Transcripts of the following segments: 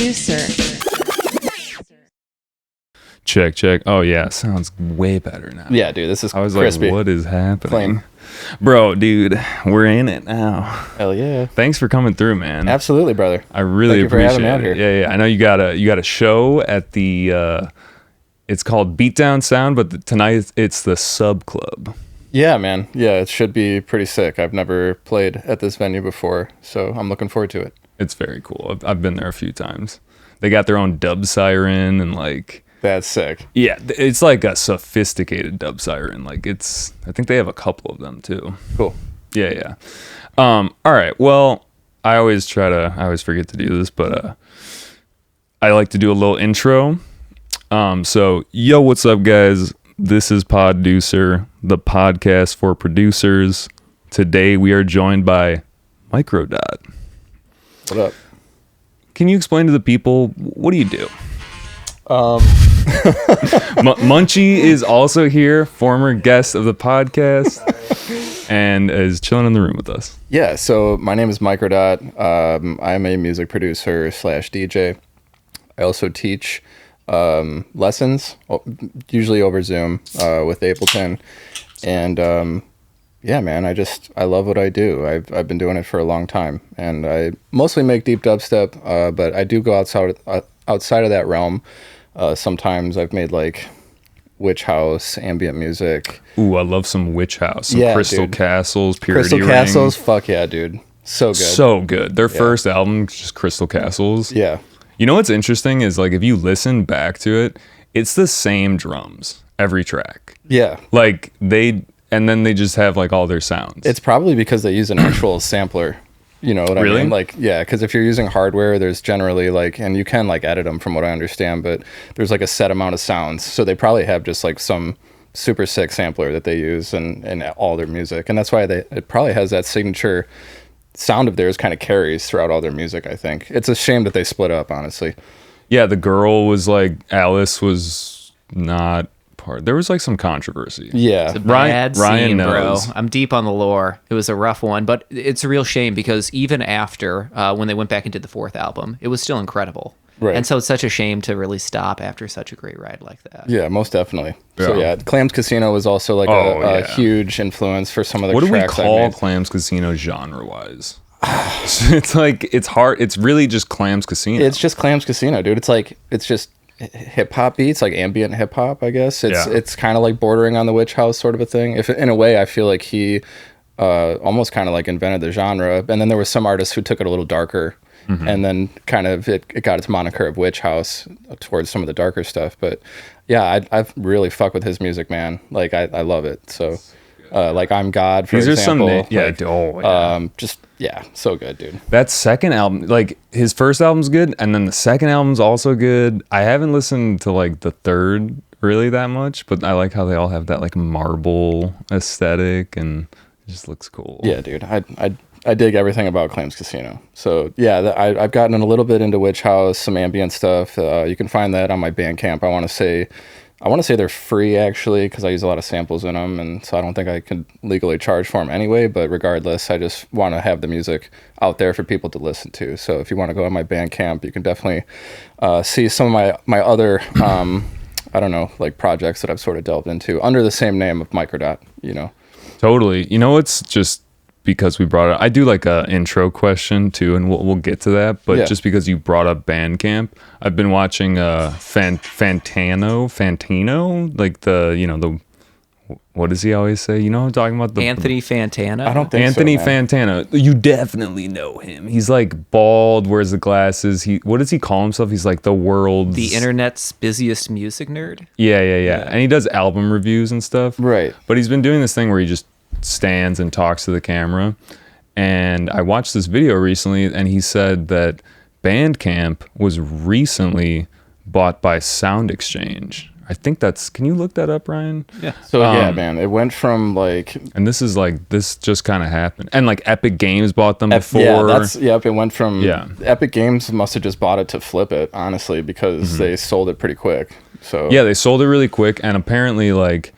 Poducer. Check. Oh yeah, sounds way better now. Yeah, dude, this is I was crispy. like, what is happening? Clean. Bro, dude, we're in it now. Hell yeah. Thanks for coming through, man. Absolutely, brother. I really Thank you for appreciate having me out it. here. Yeah. I know you got a show at the it's called Beatdown Sound, but tonight it's the Sub Club. Yeah, man. Yeah, it should be pretty sick. I've never played at this venue before, so I'm looking forward to it. It's very cool. I've been there a few times. They got their own dub siren and like That's sick. yeah, it's like a sophisticated dub siren. Like I think they have a couple of them too. Cool. Yeah. All right. Well, I always forget to do this, but I like to do a little intro. So yo, what's up, guys? This is Poducer, the podcast for producers. Today we are joined by Mikrodot. What up? Can you explain to the people, what do you do? Munchie is also here, former guest of the podcast, and is chilling in the room with us. Yeah, so my name is Mikrodot. I'm a music producer / DJ. I also teach lessons, usually over Zoom with Ableton. And yeah, man, I love what I do. I've been doing it for a long time, and I mostly make deep dubstep, but I do go outside of that realm. Sometimes I've made like witch house, ambient music. Ooh, I love some witch house, some Yeah, Crystal dude. Castles, Purity Crystal Ring. Castles, fuck yeah, dude. So good. So good. Their first album, just Crystal Castles. Yeah. You know what's interesting is like if you listen back to it, it's the same drums every track. Yeah. Like and then they just have like all their sounds. It's probably because they use an actual sampler. You know what I Really? mean? Like, yeah, because if you're using hardware, there's generally like, and you can like edit them from what I understand, but there's like a set amount of sounds. So they probably have just like some super sick sampler that they use in all their music. And that's why it probably has that signature sound of theirs kind of carries throughout all their music, I think. It's a shame that they split up, honestly. Yeah, the girl was like, Alice was not part. There was like some controversy. Yeah. It's a bad Ryan scene, bro. knows. I'm deep on the lore. It was a rough one, but it's a real shame because even after, when they went back into the fourth album, it was still incredible. Right. And so it's such a shame to really stop after such a great ride like that. Yeah, most definitely. So Yeah. yeah, Clams Casino was also like a huge influence for some of the What do we tracks I call made. Clams Casino genre-wise? It's like, it's hard. It's really just Clams Casino. It's just Clams Casino, dude. It's just hip hop beats, like ambient hip hop, I guess. It's kind of like bordering on the witch house sort of a thing. If in a way, I feel like he almost kind of like invented the genre. And then there were some artists who took it a little darker, and then kind of it got its moniker of witch house towards some of the darker stuff. But yeah, I've really fucked with his music, man. Like I love it. So like I'm God, for These example. are some, Just yeah, so good, dude. that second album, like his first album's good, and then the second album's also good. I haven't listened to like the third really that much, but I like how they all have that like marble aesthetic, and it just looks cool. Yeah, dude. I dig everything about Clams Casino. So yeah, I've gotten a little bit into witch house, some ambient stuff. You can find that on my Bandcamp. I want to say they're free actually, because I use a lot of samples in them, and so I don't think I could legally charge for them anyway. But regardless, I just want to have the music out there for people to listen to. So if you want to go on my Bandcamp, you can definitely see some of my other I don't know, like projects that I've sort of delved into under the same name of Mikrodot. You know. Totally. You know, it's just because we brought it. I do like a intro question too, and we'll get to that. But Yeah. just because you brought up Bandcamp, I've been watching Fantino, like the what does he always say? You know what I'm talking about? Anthony Fantano. I don't think Anthony so, man. Fantano. You definitely know him. He's like bald, wears the glasses. What does he call himself? He's like the world's The internet's busiest music nerd. Yeah. And he does album reviews and stuff. Right. But he's been doing this thing where he just stands and talks to the camera. And I watched this video recently, and he said that Bandcamp was recently bought by Sound Exchange. I think that's, can you look that up, Ryan? Yeah. So yeah, man, it went from like And this just kind of happened. And like Epic Games bought them before. it went from Yeah. Epic Games must have just bought it to flip it, honestly, because they sold it pretty quick. So Yeah, they sold it really quick, and apparently like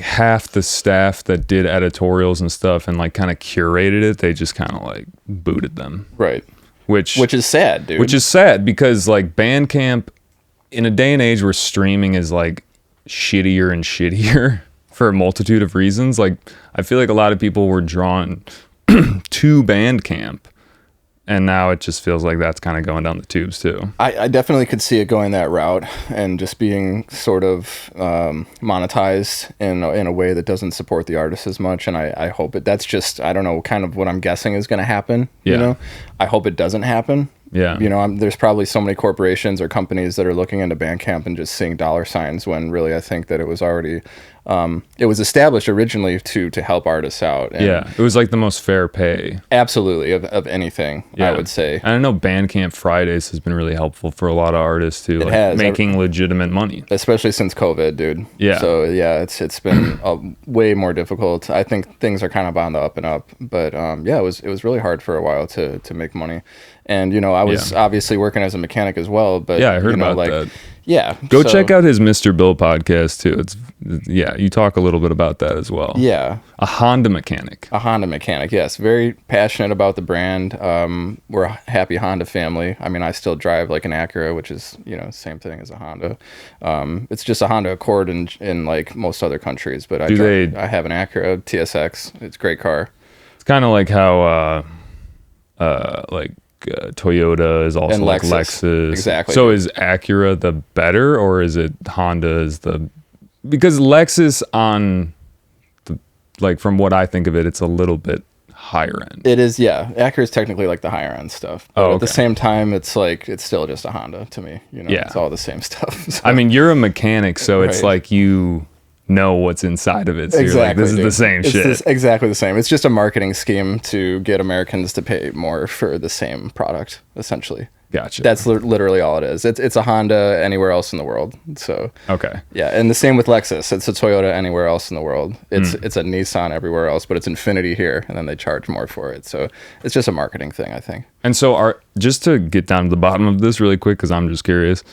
half the staff that did editorials and stuff and like kind of curated it, they just kind of like booted them. right. which is sad, dude. Which is sad because like Bandcamp, in a day and age where streaming is like shittier and shittier for a multitude of reasons, like I feel like a lot of people were drawn to Bandcamp, and now it just feels like that's kind of going down the tubes too. I definitely could see it going that route and just being sort of monetized in a way that doesn't support the artist as much. And I hope it. That's just, I don't know, kind of what I'm guessing is going to happen. Yeah. You know, I hope it doesn't happen. Yeah. You know, there's probably so many corporations or companies that are looking into Bandcamp and just seeing dollar signs when really I think that it was already, it was established originally to help artists out. And yeah. It was like the most fair pay. Absolutely. Of anything, I would say. And I know Bandcamp Fridays has been really helpful for a lot of artists too. Like has. making legitimate money. Especially since COVID, dude. Yeah. So yeah, it's been way more difficult. I think things are kind of on the up and up, but yeah, it was really hard for a while to make money. And you know, I was obviously working as a mechanic as well. But yeah, I heard you know, about that. Yeah. Go check out his Mr. Bill podcast too. You talk a little bit about that as well. Yeah. A Honda mechanic. A Honda mechanic, yes. Very passionate about the brand. We're a happy Honda family. I mean, I still drive like an Acura, which is, you know, same thing as a Honda. It's just a Honda Accord in like most other countries, but I have an Acura TSX. It's a great car. It's kind of like how Toyota is also and like Lexus. Exactly. So is Acura the better, or is it Honda is the... Because Lexus on the, like from what I think of it, it's a little bit higher end. It is, yeah. Acura is technically like the higher end stuff. But at the same time, it's still just a Honda to me. You know, it's all the same stuff. So. I mean, you're a mechanic, so it's like you know what's inside of it. So exactly. You're like, this is the same shit. Exactly the same. It's just a marketing scheme to get Americans to pay more for the same product, essentially. Gotcha. That's literally all it is. It's a Honda anywhere else in the world. So okay. Yeah, and the same with Lexus. It's a Toyota anywhere else in the world. It's a Nissan everywhere else, but it's Infiniti here, and then they charge more for it. So it's just a marketing thing, I think. And so, just to get down to the bottom of this really quick, because I'm just curious,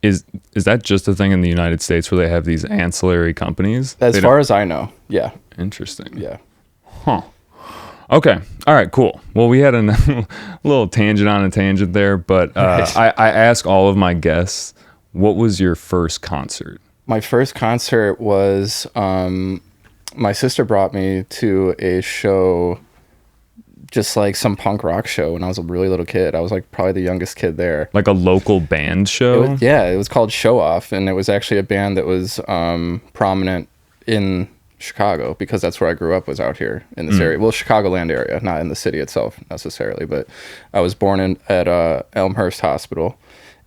is that just a thing in the United States where they have these ancillary companies? As far as I know, yeah. Interesting. Yeah. Huh. Okay. All right, cool. Well, we had a little tangent on a tangent there, but I ask all of my guests, what was your first concert? My first concert was, my sister brought me to a show, just like some punk rock show when I was a really little kid. I was like probably the youngest kid there. Like a local band show? It was called Show Off, and it was actually a band that was prominent in Chicago, because that's where I grew up, was out here in this area. Well, Chicagoland area, not in the city itself necessarily, but I was born at Elmhurst Hospital,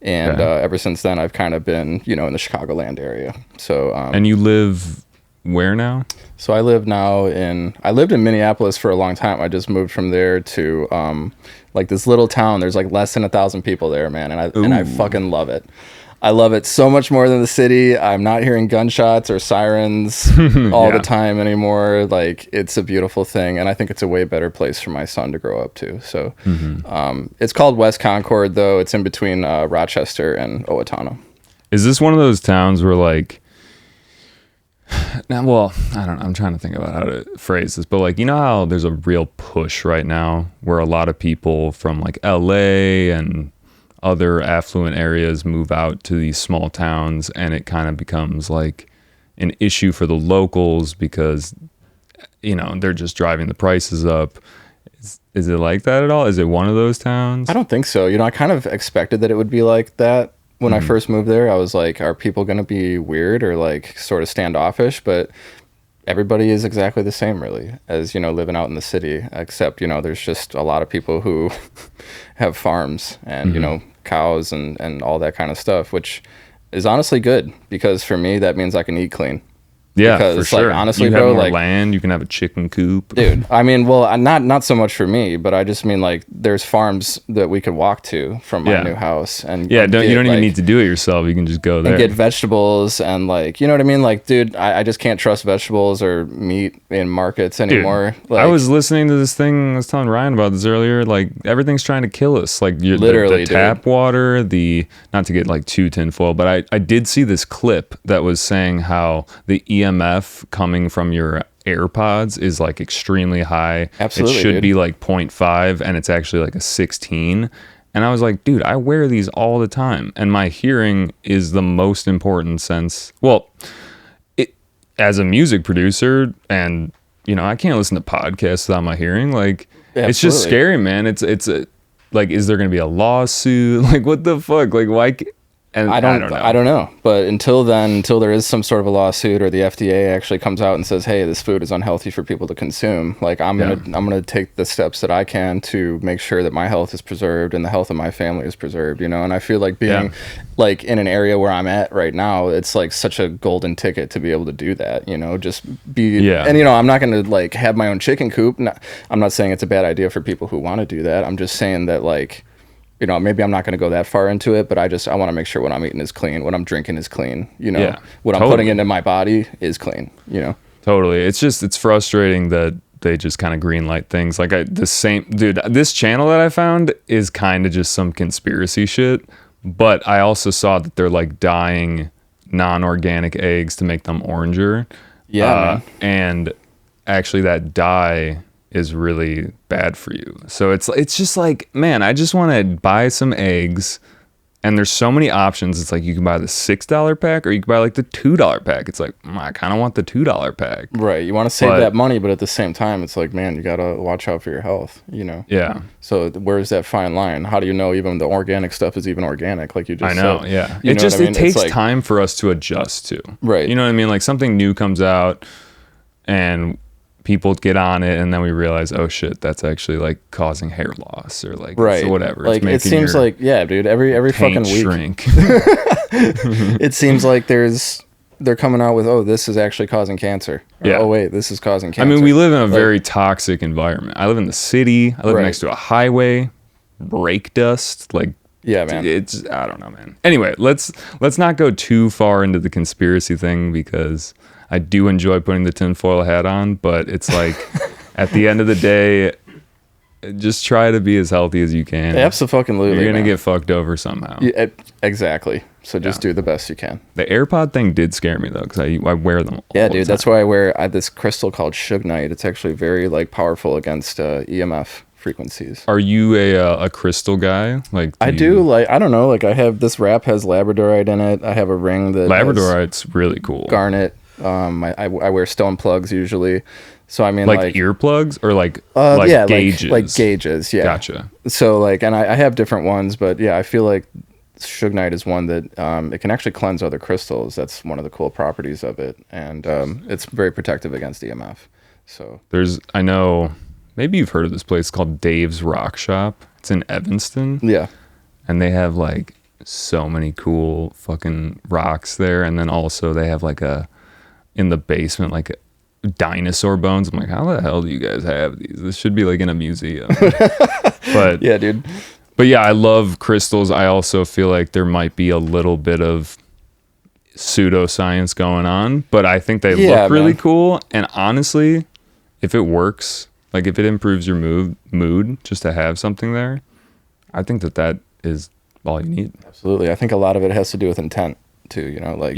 and ever since then I've kind of been, you know, in the Chicagoland area. So and you live where now? So I lived in Minneapolis for a long time. I just moved from there to like this little town. There's like less than 1,000 people there, man, and I fucking love it. I love it so much more than the city. I'm not hearing gunshots or sirens all the time anymore. Like, it's a beautiful thing, and I think it's a way better place for my son to grow up to. So it's called West Concord, though. It's in between Rochester and Owatonna. Is this one of those towns where, like, now, well, I don't know. I'm trying to think about how to phrase this, but like, you know how there's a real push right now where a lot of people from like LA and other affluent areas move out to these small towns, and it kind of becomes like an issue for the locals because, you know, they're just driving the prices up. Is it like that at all? Is it one of those towns? I don't think so. You know, I kind of expected that it would be like that. When I first moved there, I was like, are people going to be weird or like sort of standoffish? But everybody is exactly the same, really, as, you know, living out in the city, except, you know, there's just a lot of people who have farms and, you know, cows and all that kind of stuff, which is honestly good, because for me, that means I can eat clean. Yeah, because, for sure. Like, honestly, you bro, have more like land, you can have a chicken coop, dude. I mean, well, not so much for me, but I just mean like there's farms that we could walk to from my new house, and you don't even need to do it yourself. You can just go there and get vegetables, and like, you know what I mean. Like, dude, I just can't trust vegetables or meat in markets anymore. Dude, like, I was listening to this thing. I was telling Ryan about this earlier. Like, everything's trying to kill us. Like, literally, the tap water. Not to get like too tinfoil, but I did see this clip that was saying how the EMF coming from your AirPods is like extremely high. Absolutely, it should dude. be like 0.5, and it's actually like a 16. And I was like, dude, I wear these all the time. And my hearing is the most important sense. Well, as a music producer, and, you know, I can't listen to podcasts without my hearing. Like, it's just scary, man. It's like, is there going to be a lawsuit? Like, what the fuck? Like, why? And I don't know. But until there is some sort of a lawsuit or the FDA actually comes out and says, "Hey, this food is unhealthy for people to consume." Like I'm gonna take the steps that I can to make sure that my health is preserved and the health of my family is preserved. You know, and I feel like being like in an area where I'm at right now, it's like such a golden ticket to be able to do that. You know, just be. And you know, I'm not gonna like have my own chicken coop. I'm not saying it's a bad idea for people who want to do that. I'm just saying that like. You know, maybe I'm not going to go that far into it, but I want to make sure what I'm eating is clean, what I'm drinking is clean, you know, what I'm putting into my body is clean, you know. Totally. It's frustrating that they just kind of green light things. Like this channel that I found is kind of just some conspiracy shit, but I also saw that they're like dyeing non-organic eggs to make them oranger. Yeah. And actually that dye is really bad for you. So it's just like, man, I just want to buy some eggs, and there's so many options. It's like you can buy the $6 pack or you can buy like the $2 pack. It's like, I kind of want the $2 pack. Right. You want to save that money, but at the same time, it's like, man, you got to watch out for your health, you know? Yeah. So where's that fine line? How do you know even the organic stuff is even organic? Like you just said. Yeah. It just, it takes time for us to adjust to. Right. You know what I mean? Like something new comes out and people get on it, and then we realize, oh shit, that's actually like causing hair loss or like so whatever. Like it seems like dude, every fucking week. Shrink. It seems like they're coming out with, oh, this is actually causing cancer. Or, oh wait, this is causing cancer. I mean, we live in a very toxic environment. I live in the city. I live next to a highway. Brake dust, like. Yeah, man. It's I don't know, man. Anyway, let's not go too far into the conspiracy thing because I do enjoy putting the tinfoil hat on, but it's like at the end of the day, just try to be as healthy as you can. Absolutely. You're gonna get fucked over somehow. Yeah, exactly. So just do the best you can. The AirPod thing did scare me though, because I wear them. Yeah, dude. That's why I wear this crystal called Sugnite. It's actually very like powerful against EMF frequencies. Are you a crystal guy? Like I do. Like I don't know. Like I have this wrap has labradorite in it. I have a ring that labradorite's really cool. Garnet. I wear stone plugs usually. So I mean like earplugs or like gauges. Like gauges. Yeah. Gotcha. So like, and I have different ones, but yeah, I feel like Sugnite is one that it can actually cleanse other crystals. That's one of the cool properties of it, and it's very protective against EMF. So I know. Maybe you've heard of this place called Dave's Rock Shop. It's in Evanston. Yeah. And they have like so many cool fucking rocks there. And then also they have like in the basement, like dinosaur bones. I'm like, how the hell do you guys have these? This should be like in a museum. But yeah, dude. But yeah, I love crystals. I also feel like there might be a little bit of pseudoscience going on, but I think they look really cool. And honestly, if it works, like if it improves your mood just to have something there, I think that is all you need. Absolutely. I think a lot of it has to do with intent too, you know, like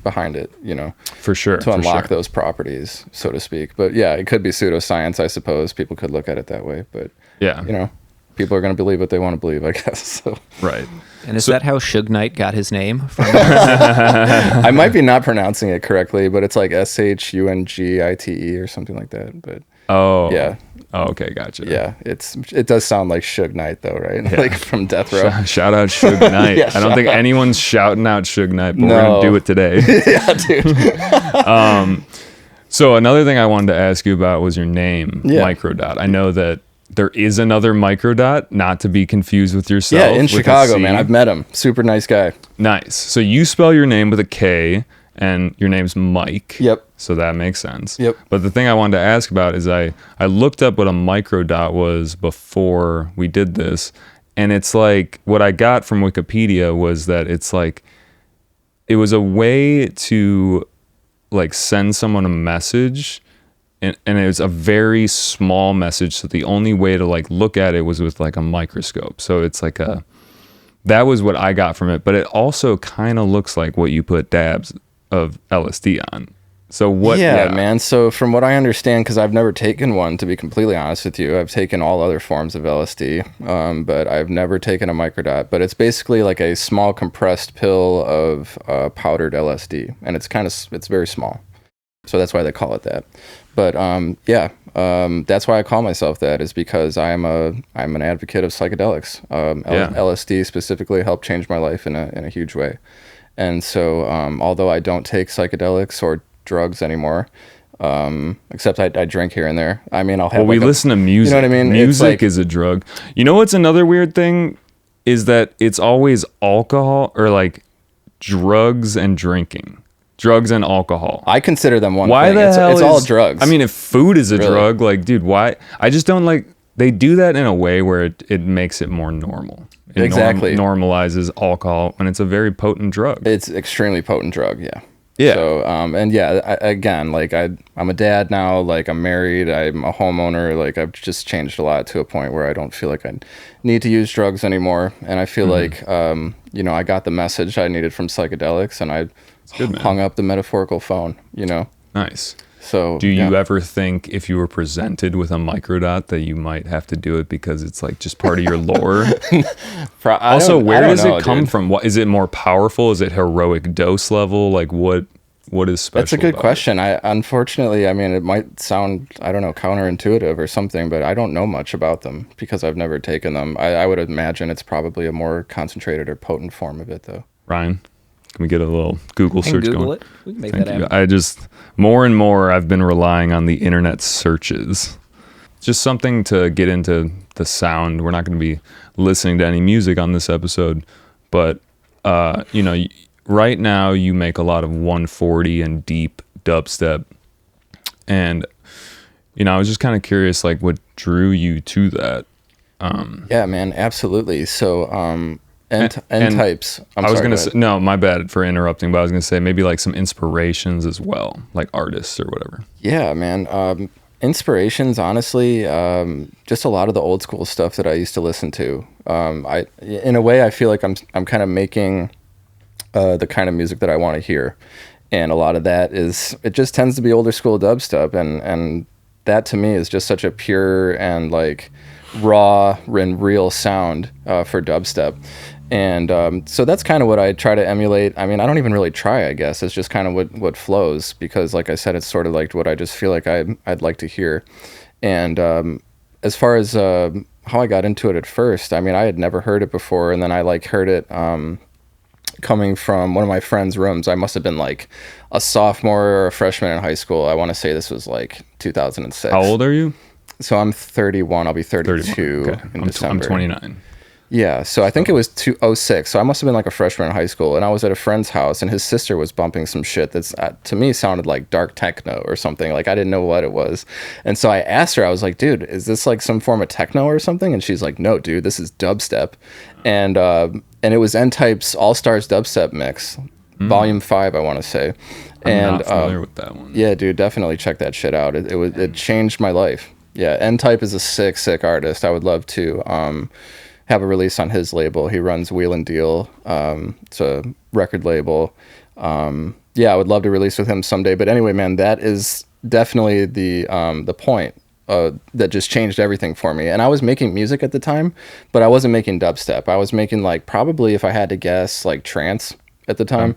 behind it, you know. For sure. To unlock those properties, so to speak. But yeah, it could be pseudoscience, I suppose. People could look at it that way. But you know, people are going to believe what they want to believe, I guess. So. Right. And is that how Suge Knight got his name? I might be not pronouncing it correctly, but it's like SHUNGITE or something like that. But yeah. Oh, okay, gotcha. Yeah, it does sound like Suge Knight though, right? Yeah. Like from Death Row. Shout out Suge Knight. I don't think anyone's shouting out Suge Knight, but we're gonna do it today. Yeah, dude. So another thing I wanted to ask you about was your name, Mikrodot. I know that there is another Mikrodot, not to be confused with yourself. Yeah, in Chicago, man. I've met him. Super nice guy. Nice. So you spell your name with a K, and your name's Mike. Yep. So that makes sense. Yep. But the thing I wanted to ask about is I looked up what a Mikrodot was before we did this, and it's like what I got from Wikipedia was that it's like it was a way to like send someone a message, and it was a very small message, so the only way to like look at it was with like a microscope. So it's like that was what I got from it, but it also kind of looks like what you put dabs of LSD on. So what? Yeah, man. So from what I understand, because I've never taken one, to be completely honest with you, I've taken all other forms of LSD, but I've never taken a Mikrodot. But it's basically like a small compressed pill of powdered LSD, and it's very small. So that's why they call it that. But that's why I call myself that, is because I'm an advocate of psychedelics. LSD specifically helped change my life in a huge way. And so although I don't take psychedelics or drugs anymore, except I drink here and there. I mean, I'll have. Well, we listen to music. You know what I mean? Music is a drug. You know what's another weird thing is that it's always alcohol or like drugs and drinking. Drugs and alcohol. I consider them one Why thing. the hell it's all drugs. I mean, if food is a Really? drug, like, dude, why? I just don't like. They do that in a way where it makes it more normal. It Exactly. Normalizes alcohol when it's a very potent drug. It's extremely potent drug. Yeah. Yeah. So, again, like I'm a dad now, like I'm married, I'm a homeowner, like I've just changed a lot to a point where I don't feel like I need to use drugs anymore. And I feel like, I got the message I needed from psychedelics, and I hung up the metaphorical phone, Nice. So do you ever think if you were presented with a Mikrodot that you might have to do it because it's like just part of your lore? Also, where does it come from? What is it more powerful? Is it heroic dose level? Like what is special? That's a good about question. Unfortunately, I mean, it might sound, I don't know, counterintuitive or something, but I don't know much about them because I've never taken them. I would imagine it's probably a more concentrated or potent form of it, though. Ryan, can we get a little Google search Google going? it. We can make Thank that you. happen. More and more I've been relying on the internet searches. Just something to get into the sound. We're not going to be listening to any music on this episode, but right now you make a lot of 140 and deep dubstep, and I was just kind of curious, like, what drew you to that? Yeah, man, absolutely. So N types. I was gonna say, no, my bad for interrupting, but I was gonna say maybe like some inspirations as well, like artists or whatever. Yeah, man. Inspirations, honestly, just a lot of the old school stuff that I used to listen to. In a way, I feel like I'm kind of making the kind of music that I want to hear, and a lot of that it just tends to be older school dubstep, and that to me is just such a pure and like raw and real sound for dubstep. And so that's kind of what I try to emulate. I mean, I don't even really try, I guess. It's just kind of what flows, because like I said, it's sort of like what I just feel like I'd like to hear. And as far as how I got into it at first, I mean, I had never heard it before, and then I like heard it coming from one of my friend's rooms. I must have been like a sophomore or a freshman in high school. I want to say this was like 2006. How old are you? So I'm 31. I'll be 32 Okay. in December. I'm 29. Yeah, so I think it was 2006. So I must have been like a freshman in high school, and I was at a friend's house, and his sister was bumping some shit that's to me sounded like dark techno or something. Like I didn't know what it was, and so I asked her. I was like, "Dude, is this like some form of techno or something?" And she's like, "No, dude, this is dubstep," and it was N-Type's All Stars Dubstep Mix, Volume 5, I want to say. I'm not familiar with that one. Yeah, dude, definitely check that shit out. It changed my life. Yeah, N-Type is a sick artist. I would love to have a release on his label. He runs Wheel and Deal. It's a record label. Yeah, I would love to release with him someday. But anyway, man, that is definitely the point that just changed everything for me. And I was making music at the time, but I wasn't making dubstep. I was making like probably, if I had to guess, like trance at the time.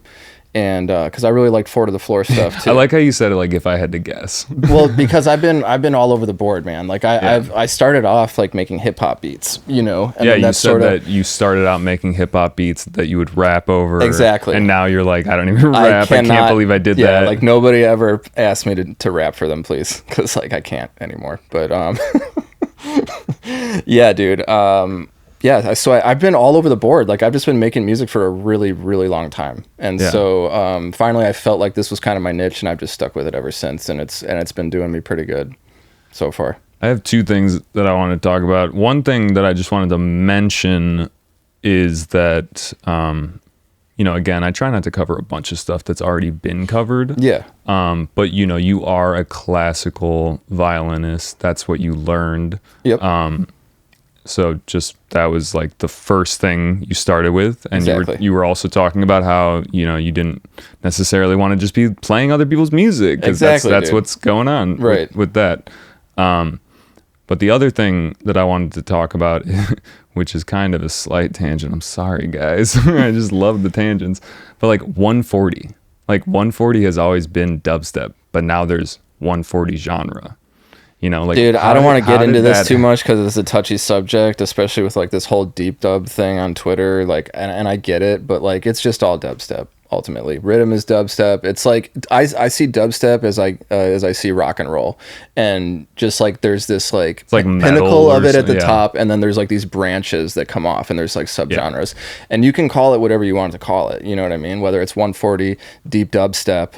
And because I really liked 4 to the floor stuff too. I like how you said it, like if I had to guess. Well, because I've been all over the board, man. Like I started off like making hip hop beats, And Yeah, then you said that you started out making hip hop beats that you would rap over. Exactly. And now you're like, I don't even rap. I can't believe I did that. Like nobody ever asked me to rap for them, please, because like I can't anymore. But yeah, dude. Yeah, so I've been all over the board. Like I've just been making music for a really, really long time, and so finally I felt like this was kind of my niche, and I've just stuck with it ever since. And it's been doing me pretty good so far. I have 2 things that I want to talk about. One thing that I just wanted to mention is that, again, I try not to cover a bunch of stuff that's already been covered. Yeah. But you are a classical violinist. That's what you learned. Yep. So just that was like the first thing you started with, and Exactly. you were also talking about how you didn't necessarily want to just be playing other people's music because Exactly, that's dude. what's going on Right. with that. But the other thing that I wanted to talk about, which is kind of a slight tangent, I'm sorry guys, I just love the tangents, but like 140, like 140 has always been dubstep, but now there's 140 genre. Like, Dude, I don't want to get into this that too much because it's a touchy subject, especially with like this whole deep dub thing on Twitter. Like, and I get it, but like, it's just all dubstep. Ultimately, rhythm is dubstep. It's like I see dubstep as I see rock and roll, and just like there's this like, like metal pinnacle of or it at the yeah. top, and then there's like these branches that come off, and there's like subgenres, and you can call it whatever you want to call it. You know what I mean? Whether it's 140, deep dubstep,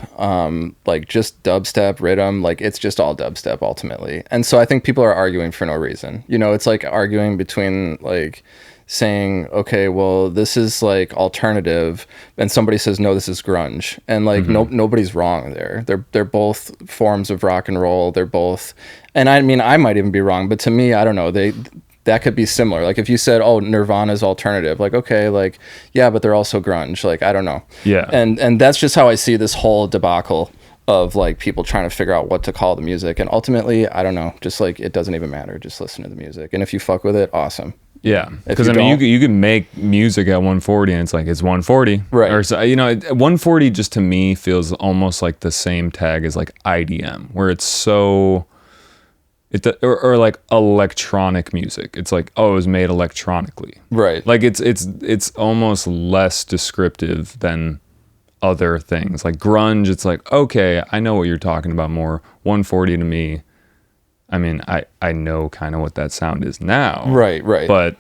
like just dubstep, rhythm, like it's just all dubstep ultimately. And so I think people are arguing for no reason. It's like arguing between like saying, okay, well, this is like alternative, and somebody says, no, this is grunge, and like nobody's wrong there. They're both forms of rock and roll. They're both, and I mean, I might even be wrong, but to me, I don't know. That could be similar. Like if you said, oh, Nirvana's alternative, like okay, like yeah, but they're also grunge. Like I don't know. Yeah. And that's just how I see this whole debacle of like people trying to figure out what to call the music, and ultimately, I don't know. Just like it doesn't even matter. Just listen to the music, and if you fuck with it, awesome. Yeah, If because you I mean, don't- you can make music at 140, and it's like it's 140, Right. Or so, 140 just to me feels almost like the same tag as like IDM, where it's so or like electronic music. It's like, oh, it was made electronically, Right. Like it's almost less descriptive than other things like grunge. It's like, okay, I know what you're talking about more. 140 to me, I mean, I know kind of what that sound is now. Right. But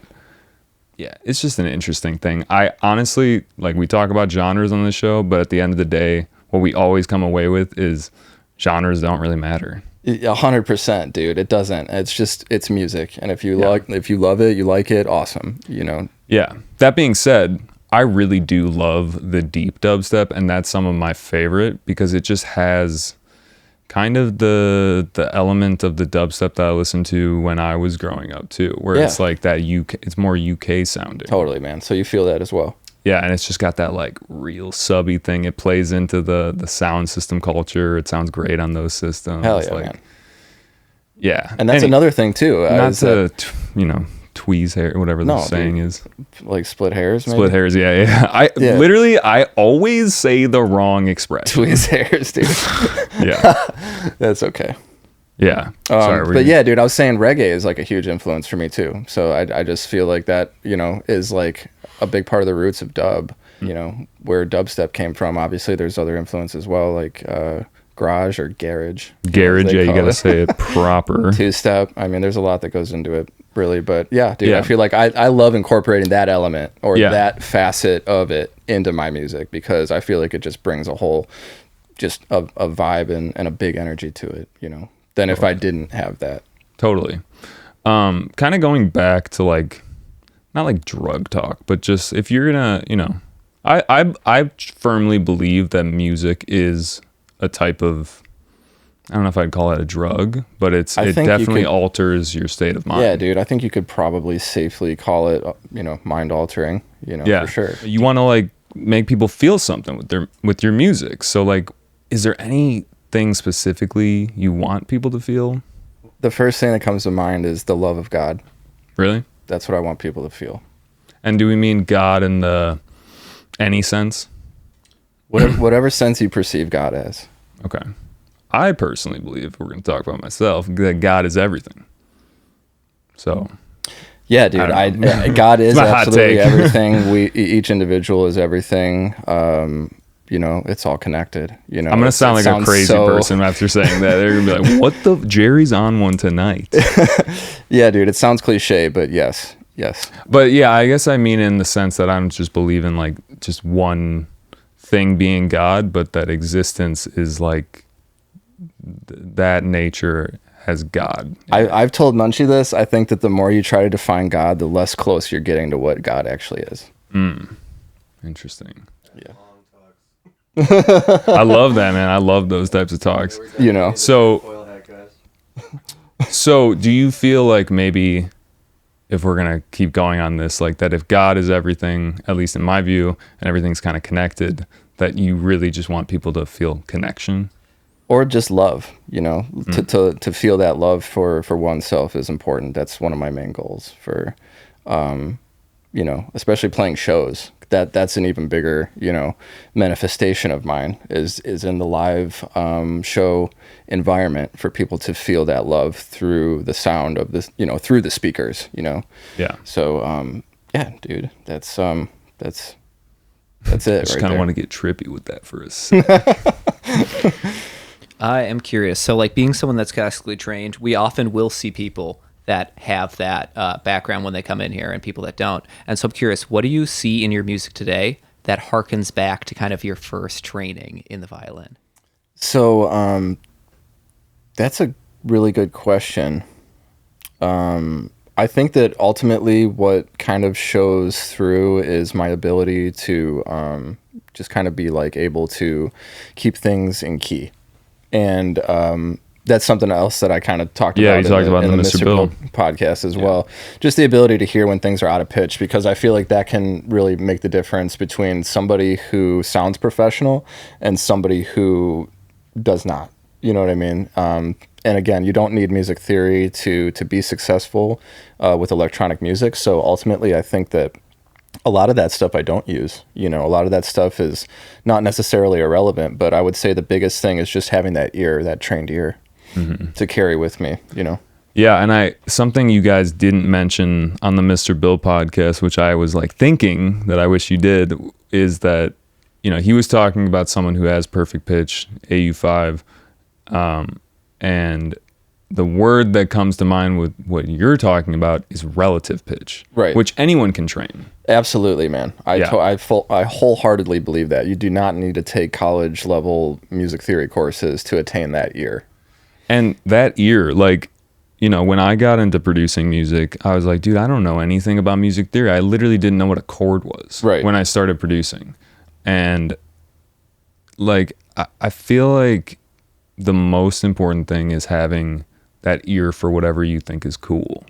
yeah, it's just an interesting thing. I honestly, like, we talk about genres on the show, but at the end of the day, what we always come away with is genres don't really matter. 100%, dude. It doesn't. It's music, and if you love it, you like it, awesome. Yeah. That being said, I really do love the deep dubstep, and that's some of my favorite because it just has kind of the element of the dubstep that I listened to when I was growing up too, where it's like that it's more UK sounding. Totally, man. So you feel that as well. Yeah, and it's just got that like real subby thing. It plays into the sound system culture. It sounds great on those systems. Hell yeah, like, man. Yeah. And that's another thing too. Not is that, to tweeze hair, whatever the saying dude. is. Like split hairs, maybe? Split hairs, yeah. Literally, I always say the wrong expression. Tweeze hairs, dude. Yeah. That's okay. Yeah. Sorry. But yeah, dude, I was saying reggae is like a huge influence for me too. So I just feel like that, is like a big part of the roots of dub, where dubstep came from. Obviously, there's other influence as well, like garage or garage. Garage, yeah, you got to it. say it proper. Two-step. I mean, there's a lot that goes into it, really. But yeah, dude, Yeah. I feel like I love incorporating that element or Yeah. that facet of it into my music because I feel like it just brings a whole, just a vibe and a big energy to it, than if I didn't have that. Totally. Kind of going back to like, not like drug talk, but just if you're gonna, I firmly believe that music is a type of, I don't know if I'd call it a drug, but it think you definitely could- alters your state of mind. Yeah, dude, I think you could probably safely call it, mind altering, Yeah, for sure. You want to like make people feel something with your music. So like, is there anything specifically you want people to feel? The first thing that comes to mind is the love of God. Really? That's what I want people to feel. And do we mean God in any sense? Whatever sense you perceive God as. Okay. I personally believe, if we're going to talk about myself, that God is everything. So, Yeah, dude. I don't know. God is It's my hot absolutely take. everything. Each individual is everything. It's all connected. I'm going to sound like a crazy person after saying that. They're going to be like, what the? Jerry's on one tonight. Yeah, dude. It sounds cliche, but yes. But yeah, I guess I mean in the sense that I'm just believing like just one thing being God, but that existence is like that nature has God. I've told Munchie this. I think that the more you try to define God, the less close you're getting to what God actually is. Interesting. Yeah. I love that, man. I love those types of talks. So do you feel like maybe if we're gonna keep going on this, like that if God is everything, at least in my view, and everything's kind of connected, that you really just want people to feel connection. Or just love, to feel that love for oneself is important. That's one of my main goals for, especially playing shows. That's an even bigger, manifestation of mine is in the live show environment, for people to feel that love through the sound of this, through the speakers, Yeah. So, yeah, dude, that's it. Just Right kind of there. want to get trippy with that for a second. I am curious. So, like, being someone that's classically trained, we often will see people that have that background when they come in here, and people that don't. And so I'm curious, what do you see in your music today that harkens back to kind of your first training in the violin? So, that's a really good question. I think that ultimately what kind of shows through is my ability to just kind of be like able to keep things in key. And that's something else that I kind of talked about, you talked about in the Mr. Bill podcast as well. Just the ability to hear when things are out of pitch, because I feel like that can really make the difference between somebody who sounds professional and somebody who does not. You know what I mean? And again, you don't need music theory to be successful with electronic music. So ultimately, I think that a lot of that stuff I don't use. A lot of that stuff is not necessarily irrelevant, but I would say the biggest thing is just having that ear, that trained ear, to carry with me, Yeah, and something you guys didn't mention on the Mr. Bill podcast, which I was like thinking that I wish you did, is that, he was talking about someone who has perfect pitch, AU5, and the word that comes to mind with what you're talking about is relative pitch, right? Which anyone can train. Absolutely, man. I wholeheartedly believe that you do not need to take college level music theory courses to attain that ear. And that ear, like, when I got into producing music, I was like, dude, I don't know anything about music theory. I literally didn't know what a chord was when I started producing. And like, I feel like the most important thing is having that ear for whatever you think is cool,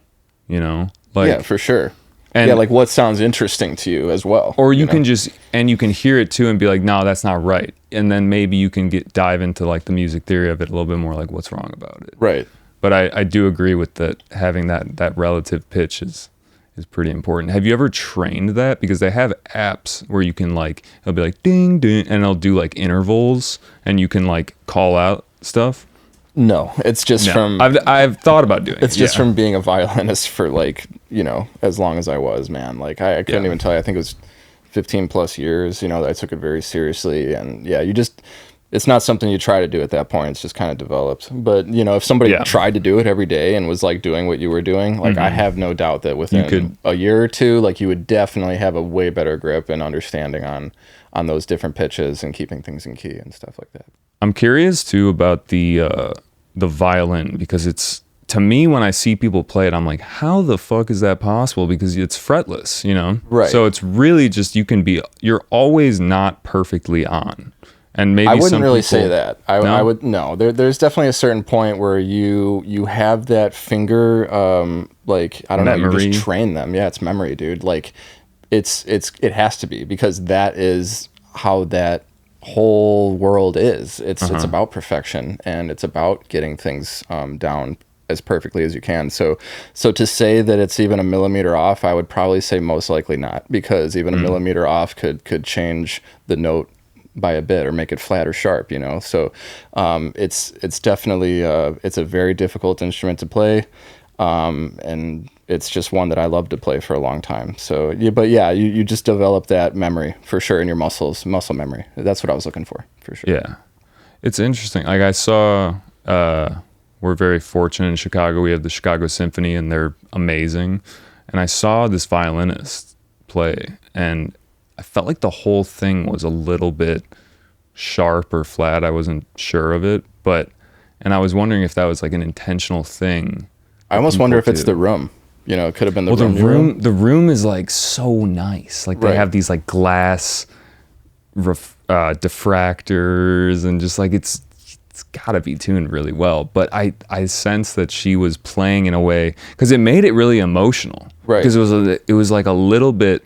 like, yeah, for sure. And like what sounds interesting to you as well. Or you can you can hear it too and be like, no, that's not right. And then maybe you can dive into like the music theory of it a little bit more, like what's wrong about it. Right. But I do agree with that, having that relative pitch is pretty important. Have you ever trained that? Because they have apps where you can like, it'll be like ding, ding, and it'll do like intervals and you can like call out stuff. No, it's just from... I've thought about doing it. It's just from being a violinist for like, as long as I was, man. Like I couldn't even tell you. I think it was 15 plus years, that I took it very seriously. And yeah, it's not something you try to do at that point. It's just kind of developed. But, if somebody tried to do it every day and was like doing what you were doing, like I have no doubt that within a year or two, like you would definitely have a way better grip and understanding on those different pitches and keeping things in key and stuff like that. I'm curious too about the violin, because it's, to me, when I see people play it, I'm like, how the fuck is that possible? Because it's fretless, Right. So it's really just, you're always not perfectly on. And maybe I wouldn't really say that. I would no. There's definitely a certain point where you have that finger, like I don't know, you just train them. Yeah, it's memory, dude. Like it has to be, because that is how that whole world is. It's about perfection, and it's about getting things down as perfectly as you can. So to say that it's even a millimeter off, I would probably say most likely not, because even a millimeter off could change the note by a bit or make it flat or sharp, So it's definitely it's a very difficult instrument to play, and it's just one that I love to play for a long time. So you just develop that memory for sure in your muscle memory. That's what I was looking for sure. Yeah, it's interesting. Like I saw, we're very fortunate in Chicago. We have the Chicago Symphony, and they're amazing. And I saw this violinist play, and I felt like the whole thing was a little bit sharp or flat. I wasn't sure of it, and I was wondering if that was like an intentional thing. I almost wonder if it's the room. It could have been the room. The room is like so nice. Like they have these like glass diffractors, and just like it's it's got to be tuned really well. But I sense that she was playing in a way, because it made it really emotional. Right. Because it was like a little bit,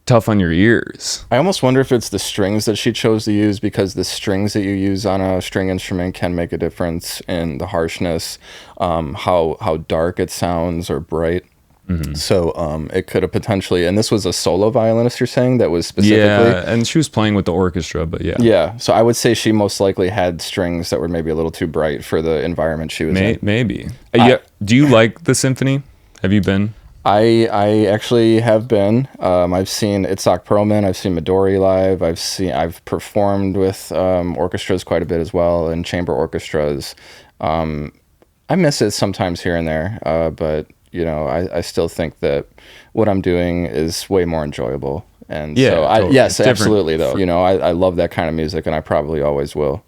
tough on your ears. I almost wonder if it's the strings that she chose to use, because the strings that you use on a string instrument can make a difference in the harshness, how dark it sounds or bright. Mm-hmm. So it could have potentially, and this was a solo violinist, you're saying, that was specifically. Yeah, and she was playing with the orchestra, but yeah. Yeah, so I would say she most likely had strings that were maybe a little too bright for the environment she was in. Maybe. Yeah. Do you like the symphony? Have you been? I actually have been. I've seen Itzhak Perlman. I've seen Midori live. I've performed with orchestras quite a bit as well, and chamber orchestras. I miss it sometimes here and there, but I still think that what I'm doing is way more enjoyable. And yeah, so totally. Yes, absolutely though. I love that kind of music, and I probably always will.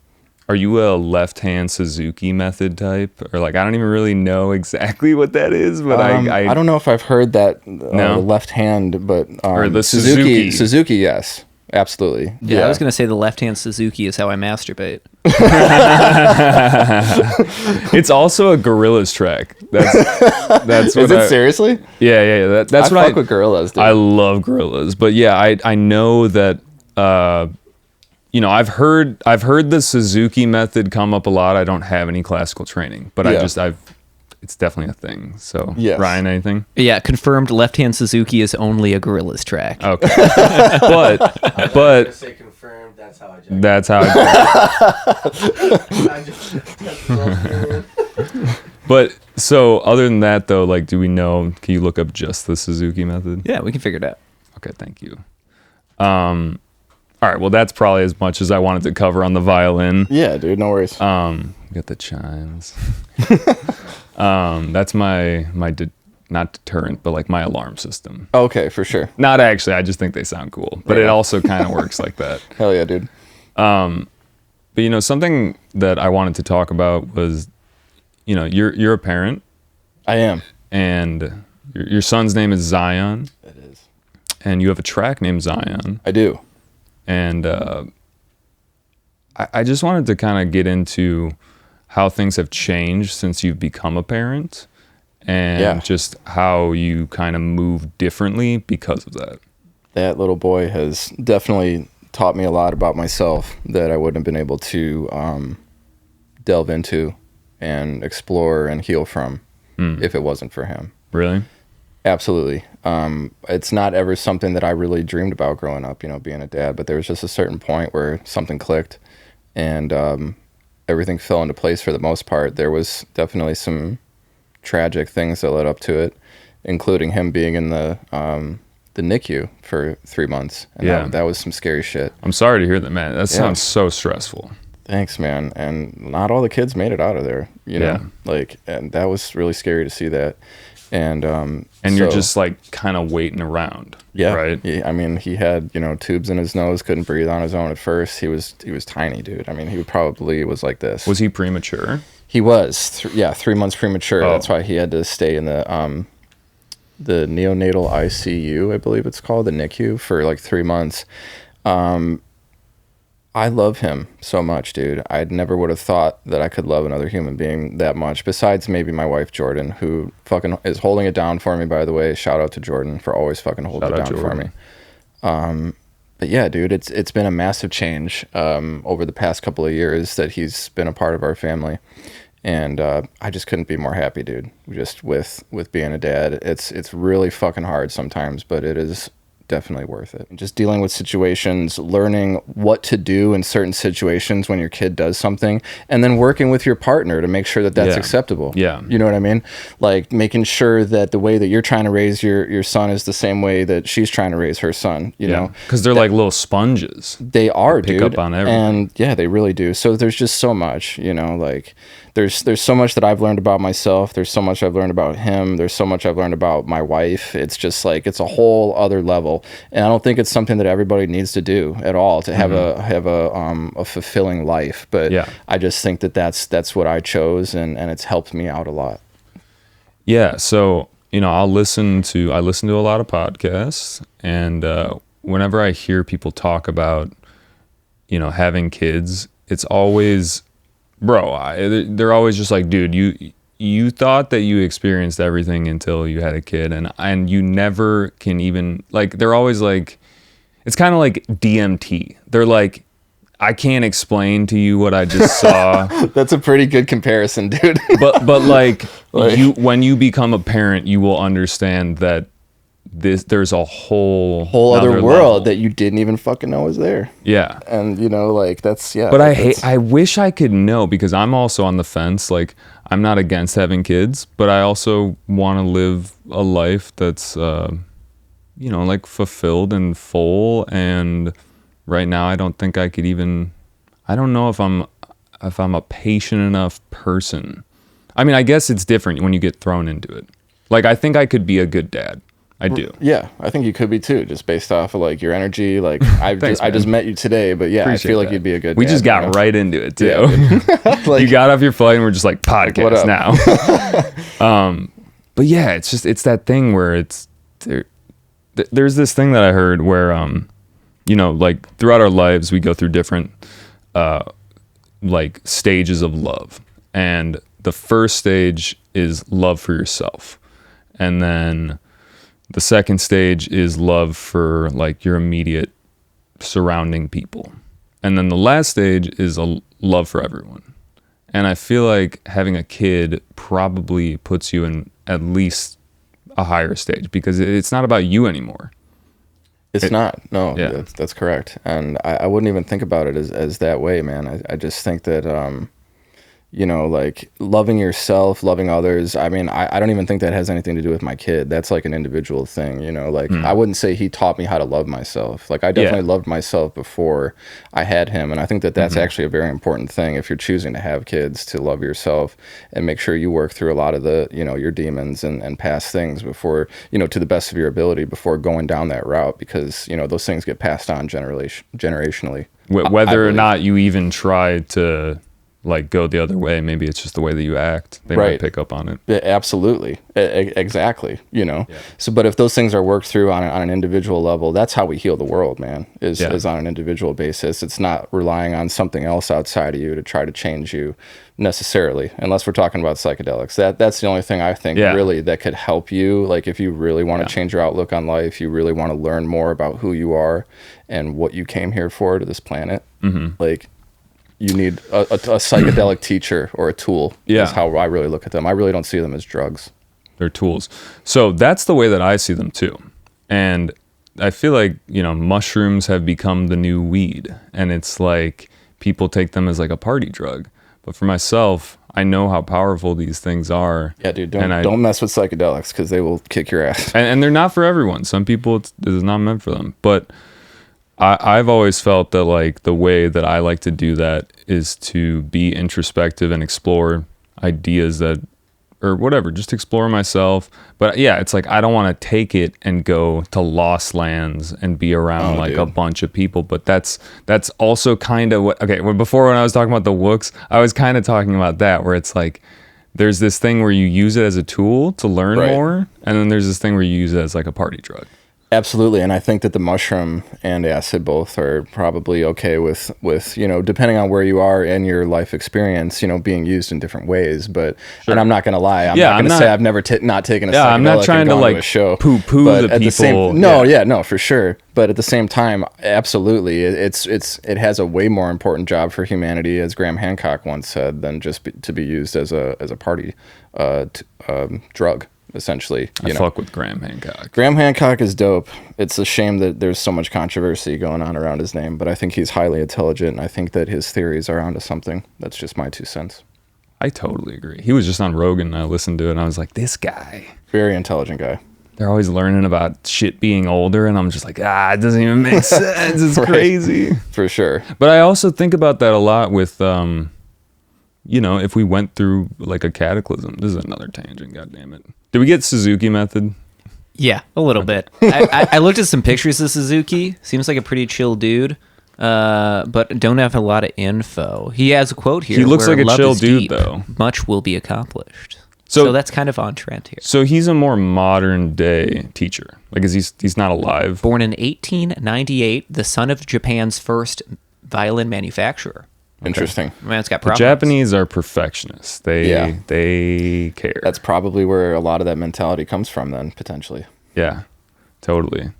Are you a left-hand Suzuki method type? Or I don't even really know exactly what that is, but I don't know if I've heard that No? left hand, but Or the Suzuki. Suzuki, yes, absolutely. Yeah, I was going to say the left-hand Suzuki is how I masturbate. It's also a Gorillaz track. That's what Is it seriously? Yeah. That's I what fuck with Gorillaz, dude. I love Gorillaz, but yeah, I know that. I've heard the Suzuki method come up a lot. I don't have any classical training, but Yeah. it's definitely a thing. So, Yes. Ryan, anything? Yeah, confirmed left-hand Suzuki is only a Gorillaz track. Okay, I but say confirmed. That's how I judge. that's how. I just But so, other than that, though, do we know? Can you look up just the Suzuki method? Yeah, we can figure it out. Okay, thank you. All right, well, that's probably as much as I wanted to cover on the violin. Yeah, dude, no worries. Get the chimes. That's my not deterrent, but my alarm system. Okay, for sure. Not actually, I just think they sound cool, but it Yeah. also kind of works like that. Hell yeah, dude. But something that I wanted to talk about was, you're a parent, I am. and your son's name is Zion, It is. and you have a track named Zion. I do. And I just wanted to kind of get into how things have changed since you've become a parent, and just how you kind of move differently because of that. That little boy has definitely taught me a lot about myself that I wouldn't have been able to delve into and explore and heal from if it wasn't for him. Really? Absolutely. It's not ever something that I really dreamed about growing up, being a dad, but there was just a certain point where something clicked, and everything fell into place for the most part. There was definitely some tragic things that led up to it, including him being in the NICU for 3 months. And that was some scary shit. I'm sorry to hear that, man. That sounds so stressful. Thanks, man. And not all the kids made it out of there, and that was really scary to see that. And you're just kind of waiting around. Yeah. Right. I mean, he had, tubes in his nose, couldn't breathe on his own at first. He was tiny, dude. I mean, he probably was like this. Was he premature? He was, 3 months premature. Oh. That's why he had to stay in the neonatal ICU, I believe it's called, the NICU, for 3 months. I love him so much, dude. I never would have thought that I could love another human being that much, besides maybe my wife, Jordan, who fucking is holding it down for me, by the way. Shout out to Jordan for always fucking holding it down for me. But yeah, dude, it's been a massive change over the past couple of years that he's been a part of our family. And I just couldn't be more happy, dude, just with being a dad. It's really fucking hard sometimes, but it is definitely worth it. Just dealing with situations, learning what to do in certain situations when your kid does something, and then working with your partner to make sure that that's acceptable. Yeah. You know what I mean? Making sure that the way that you're trying to raise your son is the same way that she's trying to raise her son, you know? Because they're like little sponges. They are, pick dude. up on everything. And yeah, they really do. So there's just so much, there's so much that I've learned about myself. There's so much I've learned about him. There's so much I've learned about my wife. It's just it's a whole other level. And I don't think it's something that everybody needs to do at all to have a fulfilling life. But I just think that's what I chose, and it's helped me out a lot. Yeah. So, I listen to a lot of podcasts, and whenever I hear people talk about, having kids, it's always, bro, they're always just like, dude, you thought that you experienced everything until you had a kid, and you never can even, like, they're always like, it's kind of like DMT. They're like, I can't explain to you what I just saw. That's a pretty good comparison, dude. but like when you become a parent, you will understand that there's a whole other world level that you didn't even fucking know was there. Yeah. And like that's, yeah. But I wish I could know, because I'm also on the fence. Like, I'm not against having kids, but I also want to live a life that's like fulfilled and full. And right now I don't think I could even, I don't know if I'm a patient enough person. I mean, I guess it's different when you get thrown into it. Like, I think I could be a good dad. I do. Yeah, I think you could be too, just based off of like your energy. Like I just met you today, but yeah, Appreciate I feel like that. you'd be a good. We dad, just got right into it too. Yeah, like, you got off your flight and we're just like, podcast now. But yeah, it's that thing where there's this thing that I heard where like throughout our lives we go through different like stages of love, and the first stage is love for yourself, and then the second stage is love for like your immediate surrounding people. And then the last stage is a love for everyone. And I feel like having a kid probably puts you in at least a higher stage, because it's not about you anymore. It's not. No, Yeah. that's correct. And I wouldn't even think about it as that way, man. I just think that, like loving yourself, loving others. I mean, I don't even think that has anything to do with my kid. That's like an individual thing, like I wouldn't say he taught me how to love myself. Like I definitely loved myself before I had him. And I think that that's actually a very important thing if you're choosing to have kids, to love yourself and make sure you work through a lot of the, your demons and past things before, to the best of your ability before going down that route, because, those things get passed on generationally. Whether or not you even try to like go the other way, maybe it's just the way that you act. They might pick up on it. Yeah, absolutely. Exactly. So, but if those things are worked through on an individual level, that's how we heal the world, man, is on an individual basis. It's not relying on something else outside of you to try to change you necessarily, unless we're talking about psychedelics. That's the only thing I think really that could help you. Like if you really want to change your outlook on life, you really want to learn more about who you are and what you came here for to this planet. Like, you need a psychedelic teacher or a tool. Is how I really look at them. I really don't see them as drugs. They're tools. So that's the way that I see them too. And I feel like, mushrooms have become the new weed, and it's like people take them as like a party drug. But for myself, I know how powerful these things are. Yeah, dude, don't mess with psychedelics, because they will kick your ass. And they're not for everyone. Some people, it is not meant for them. But I've always felt that like the way that I like to do that is to be introspective and explore ideas or whatever, just explore myself. But yeah, it's like I don't want to take it and go to lost lands and be around a bunch of people. But that's also kind of what, okay, before when I was talking about the wooks, I was kind of talking about that, where it's like there's this thing where you use it as a tool to learn more, and then there's this thing where you use it as like a party drug. Absolutely, and I think that the mushroom and acid both are probably okay with depending on where you are in your life experience, being used in different ways. But and I'm not gonna lie, I'm not gonna say I've never not taken a psychedelic. I'm not trying to like poo-poo the people. For sure. But at the same time, absolutely, it has a way more important job for humanity, as Graham Hancock once said, than just to be used as a party drug. Essentially, I fuck with Graham Hancock. Graham Hancock is dope. It's a shame that there's so much controversy going on around his name, but I think he's highly intelligent, and I think that his theories are onto something. That's just my 2 cents. I totally agree. He was just on Rogan, and I listened to it, and I was like, this guy. Very intelligent guy. They're always learning about shit being older, and I'm just like, it doesn't even make sense. It's crazy. For sure. But I also think about that a lot with, if we went through like a cataclysm. This is another tangent, goddammit. Did we get Suzuki method? Yeah, a little bit. I looked at some pictures of Suzuki. Seems like a pretty chill dude, but don't have a lot of info. He has a quote here. He looks like a love chill is dude, deep, though. Much will be accomplished. So that's kind of on trend here. So he's a more modern day teacher. Like, he's not alive? Born in 1898, the son of Japan's first violin manufacturer. Interesting. Man's got The problems. Japanese are perfectionists. Yeah. They care. That's probably where a lot of that mentality comes from then, potentially. Yeah, totally.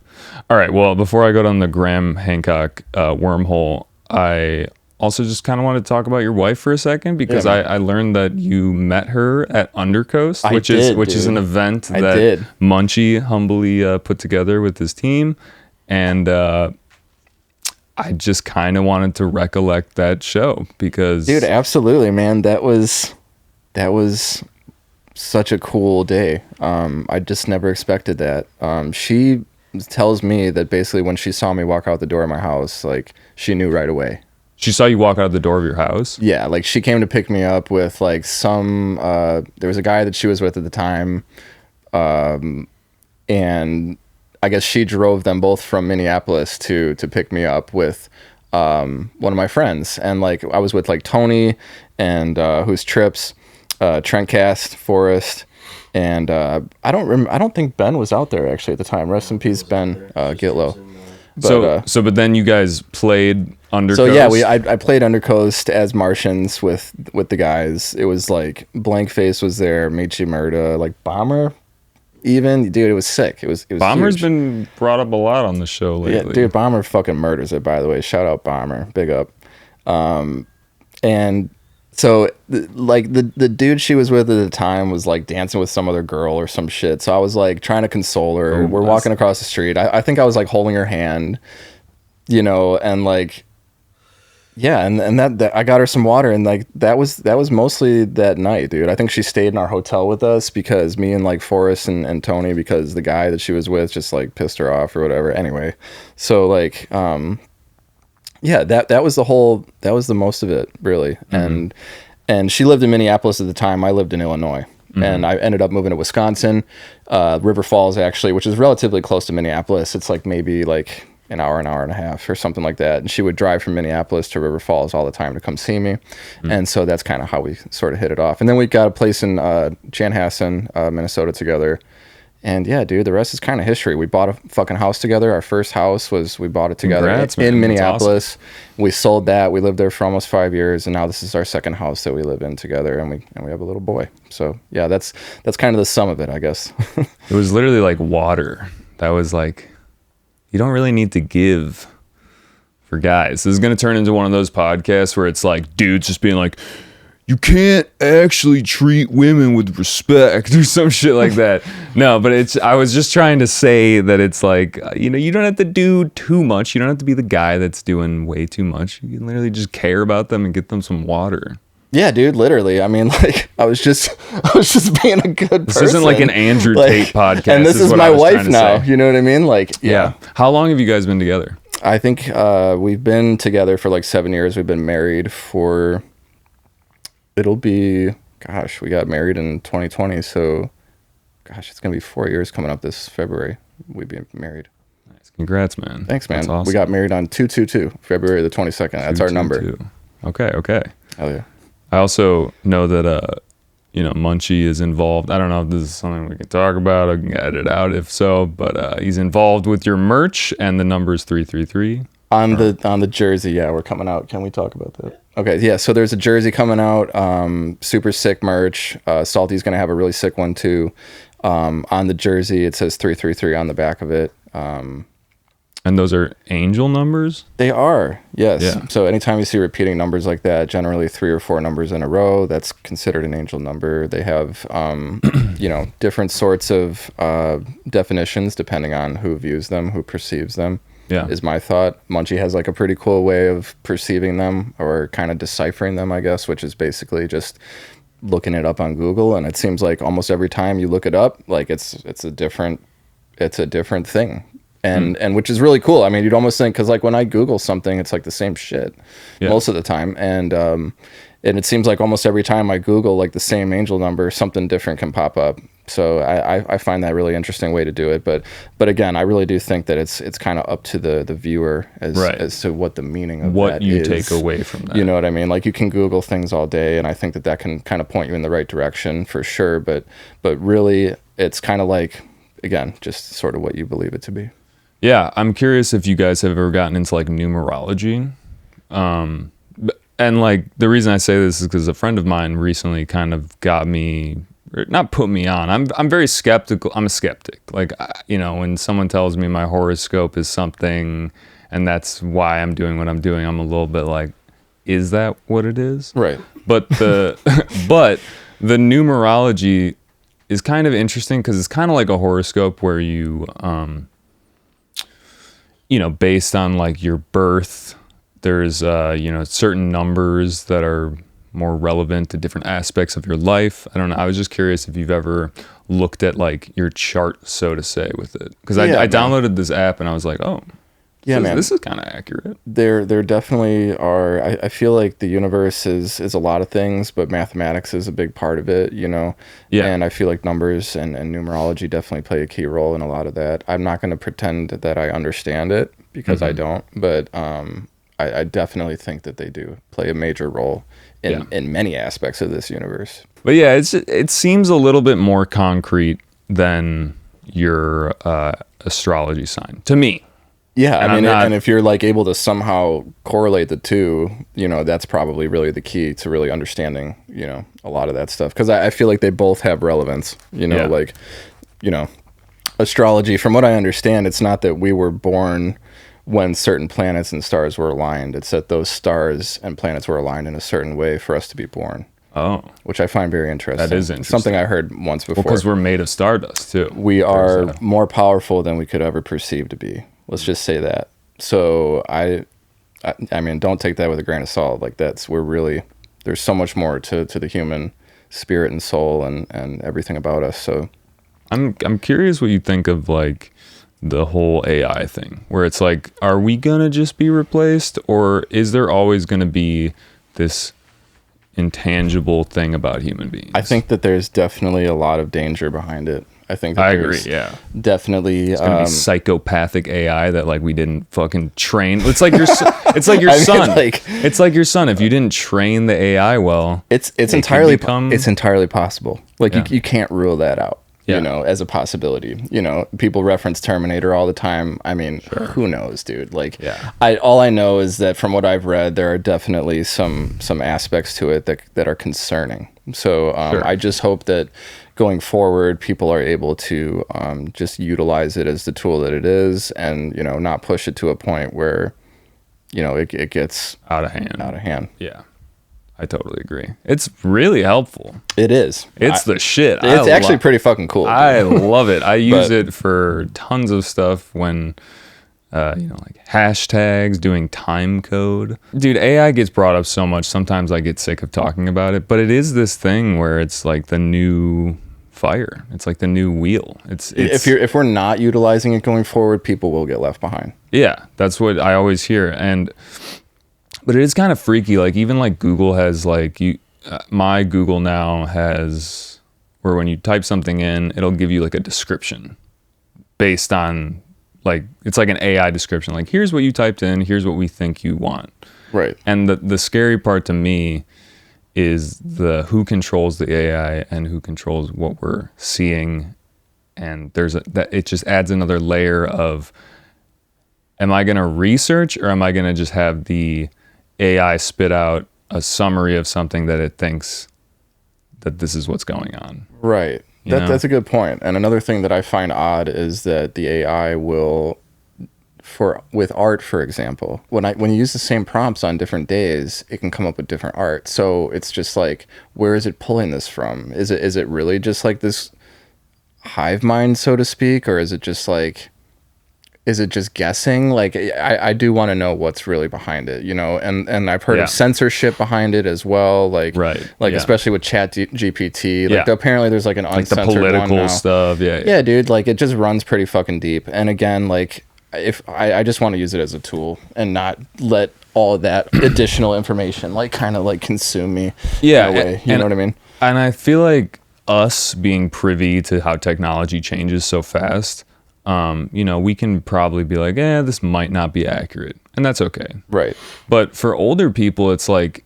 All right. Well, before I go down the Graham Hancock wormhole, I also just kind of wanted to talk about your wife for a second because Yeah, man. I learned that you met her at Undercoast, I which did, is an dude. event I that did. Munchie humbly put together with his team, and I just kind of wanted to recollect that show because, Dude, absolutely, man. That was such a cool day. I just never expected that. She tells me that basically when she saw me walk out the door of my house, like she knew right away. she saw you walk out the door of your house. Yeah, like she came to pick me up with like some there was a guy that she was with at the time, and I guess she drove them both from Minneapolis to pick me up with one of my friends. And like I was with like Tony and who's Trips, Trent Cast, Forrest, and I don't think Ben was out there actually at the time. Rest in peace, Ben Gitlow. But, But then you guys played Undercoast. so yeah, I played Undercoast as Martians with the guys. It was like Blankface was there, Michi Murda, like Bomber, even dude. It was sick. It was Bomber's huge. been brought up a lot on the show lately. Yeah, dude, Bomber fucking murders it. By the way, shout out Bomber, big up. And so like the dude she was with at the time was like dancing with some other girl or some shit. So I was like trying to console her. Oh, We're walking across the street. I think I was like holding her hand, you know, and like. Yeah, and that I got her some water, and like that was mostly that night, dude. I think she stayed in our hotel with us because me and like Forrest and Tony, because the guy that she was with just like pissed her off or whatever. Anyway, so like yeah, that was the most of it really. And she lived in Minneapolis at the time. I lived in Illinois. And I ended up moving to Wisconsin, River Falls actually, which is relatively close to Minneapolis. It's like maybe like an hour and a half or something like that. And she would drive from Minneapolis to River Falls all the time to come see me. And so that's kind of how we sort of hit it off. And then we got a place in Chanhassen, Minnesota together. And yeah, dude, the rest is kind of history. We bought a fucking house together. Our first house we bought it together Congrats, man. in That's Minneapolis. We sold that. We lived there for almost 5 years. And now this is our second house that we live in together. And we have a little boy. So yeah, that's kind of the sum of it, I guess. It was literally like water. That was like, you don't really need to give for guys. This is going to turn into one of those podcasts where it's like dudes just being like, you can't actually treat women with respect or some shit like that. No, but I was just trying to say that it's like, you know, you don't have to do too much. You don't have to be the guy that's doing way too much. You can literally just care about them and get them some water. Yeah, dude, literally. I mean, like, I was just being a good person. This isn't like an Andrew Tate podcast. And this is what my I was wife trying to now. say. You know what I mean? Like, Yeah. How long have you guys been together? I think we've been together for like 7 years. We've been married for, it'll be, gosh, we got married in 2020. So, gosh, it's going to be 4 years coming up this February. We've been married. Nice. Congrats, man. Thanks, man. That's awesome. We got married on 2/22, February the 22nd. That's our number. 222. Okay. Hell yeah. I also know that you know, Munchie is involved. I don't know if this is something we can talk about. I can edit out if so, but he's involved with your merch, and the number is 333. On the jersey, yeah, we're coming out. Can we talk about that? Okay, yeah. So there's a jersey coming out, super sick merch. Salty's gonna have a really sick one too. On the jersey, it says 333 on the back of it. And those are angel numbers? They are, yes. Yeah. So anytime you see repeating numbers like that, generally 3 or 4 numbers in a row, that's considered an angel number. They have, you know, different sorts of definitions depending on who views them, who perceives them. Yeah. Is my thought. Munchie has like a pretty cool way of perceiving them or kind of deciphering them, I guess, which is basically just looking it up on Google. And it seems like almost every time you look it up, like it's a different thing. And which is really cool. I mean, you'd almost think, because like when I Google something, it's like the same shit most of the time. And it seems like almost every time I Google like the same angel number, something different can pop up. So I find that really interesting way to do it. But again, I really do think that it's kind of up to the viewer as to what the meaning of what that you is. take away from that. You know what I mean? Like you can Google things all day, and I think that can kind of point you in the right direction for sure. But really, it's kind of like, again, just sort of what you believe it to be. Yeah, I'm curious if you guys have ever gotten into like numerology. and like the reason I say this is because a friend of mine recently kind of got me, or not put me on. I'm very skeptical. I'm a skeptic. Like, when someone tells me my horoscope is something, and that's why I'm doing what I'm doing, I'm a little bit like, is that what it is? Right. But but the numerology is kind of interesting because it's kind of like a horoscope where you, based on like your birth, there's, certain numbers that are more relevant to different aspects of your life. I don't know. I was just curious if you've ever looked at like your chart, so to say, with it. Because I downloaded this app and I was like, oh, yeah, man, this is kind of accurate. There definitely are. I feel like the universe is a lot of things, but mathematics is a big part of it, Yeah. And I feel like numbers and numerology definitely play a key role in a lot of that. I'm not going to pretend that I understand it because I don't, but I definitely think that they do play a major role in many aspects of this universe. But yeah, it seems a little bit more concrete than your astrology sign to me. Yeah, and if you're like able to somehow correlate the two, that's probably really the key to really understanding, a lot of that stuff. Because I feel like they both have relevance, astrology, from what I understand, it's not that we were born when certain planets and stars were aligned. It's that those stars and planets were aligned in a certain way for us to be born. Oh. Which I find very interesting. That is interesting. Something I heard once before. Because we're made of stardust, too. We are more powerful than we could ever perceive to be. Let's just say that. So I mean, don't take that with a grain of salt. Like there's so much more to the human spirit and soul and everything about us. So I'm curious what you think of like the whole AI thing, where it's like, are we gonna just be replaced, or is there always gonna be this intangible thing about human beings? I think that there's definitely a lot of danger behind it. I think that I agree. Yeah, definitely. It's gonna be psychopathic AI that like we didn't fucking train. It's like your it's like your son. It's like your son. If you didn't train the AI well, it's entirely possible. Like you can't rule that out. As a possibility. People reference Terminator all the time. I mean, who knows, dude? Like, all I know is that from what I've read, there are definitely some aspects to it that are concerning. So I just hope that going forward, people are able to just utilize it as the tool that it is, and not push it to a point where it gets out of hand. Yeah. I totally agree. It's really helpful. It is. It's the shit. It's actually pretty fucking cool. I love it. I use it for tons of stuff when, like hashtags, doing time code. Dude, AI gets brought up so much. Sometimes I get sick of talking about it, but it is this thing where it's like the new fire. It's like the new wheel. It's if we're not utilizing it going forward, people will get left behind. Yeah, that's what I always hear. But it is kind of freaky. Like even like Google has like my Google now has where when you type something in, it'll give you like a description based on like, it's like an AI description. Like here's what you typed in. Here's what we think you want. Right. And the scary part to me is the who controls the AI and who controls what we're seeing. And that it just adds another layer of, am I going to research or am I going to just have the AI spit out a summary of something that it thinks that this is what's going on? Right. That's a good point. And another thing that I find odd is that the AI will, with art, for example, when you use the same prompts on different days, it can come up with different art. So it's just like, where is it pulling this from? Is it really just like this hive mind, so to speak, or is it just guessing? Like I do want to know what's really behind it, and I've heard of censorship behind it as well. Especially with Chat GPT, apparently there's like an uncensored like the political one now. Stuff. Yeah, dude, like it just runs pretty fucking deep. And again, like if I just want to use it as a tool and not let all that additional information like kind of like consume me. Yeah, in a way, you know what I mean? And I feel like us being privy to how technology changes so fast, we can probably be like, this might not be accurate, and that's okay. Right. But for older people, it's like,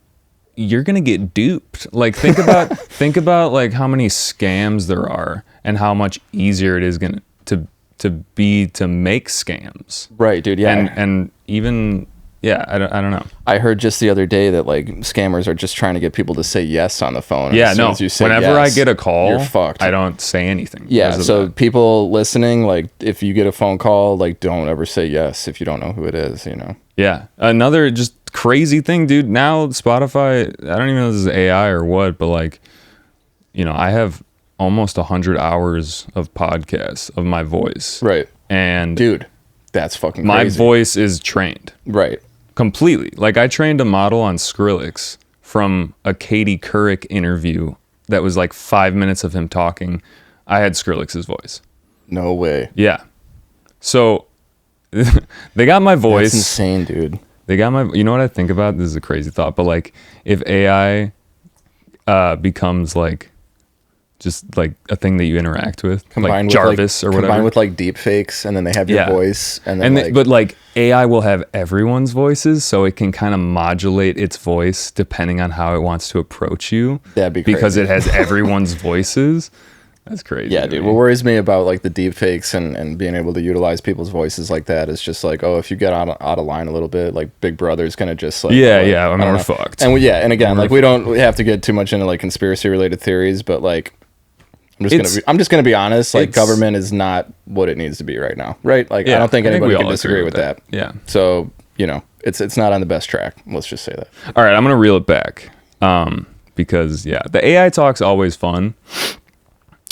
you're going to get duped. Like think about like how many scams there are and how much easier it is to make scams. Right, dude. Yeah. And even yeah, I don't know. I heard just the other day that like scammers are just trying to get people to say yes on the phone. Yeah, As soon no. as you say Whenever yes, I get a call, you're fucked. I don't say anything. Yeah, because of so that. people listening, like if you get a phone call, like don't ever say yes if you don't know who it is, you know. Yeah, another just crazy thing, dude. Now Spotify, I don't even know if this is AI or what, but like, you know, I have almost 100 hours of podcasts of my voice. Right. And Dude, that's fucking my crazy. voice is trained Right. completely. Like I trained a model on Skrillex from a Katie Couric interview that was like 5 minutes of him talking. I had Skrillex's voice. No way. Yeah. So they got my voice. That's insane, dude. They got my, you know what I think about? This is a crazy thought, but like if AI becomes like just like a thing that you interact with, like Jarvis or whatever. Combined with like deepfakes, and then they have your voice, and then like, but like AI will have everyone's voices, so it can kind of modulate its voice depending on how it wants to approach you. That'd be because crazy. it has everyone's voices. That's crazy. yeah, dude. What worries me about like the deepfakes and being able to utilize people's voices like that is just like, oh, if you get out of line a little bit, like Big Brother's gonna just like, Yeah, like, yeah. I mean, don't we're know. fucked. And and again, like we don't have to get too much into like conspiracy related theories, but like I'm just gonna be honest. Like government is not what it needs to be right now, right? Like I don't think anybody can disagree with that. Yeah. So you know, it's not on the best track. Let's just say that. All right, I'm gonna reel it back, because yeah, the AI talk's always fun,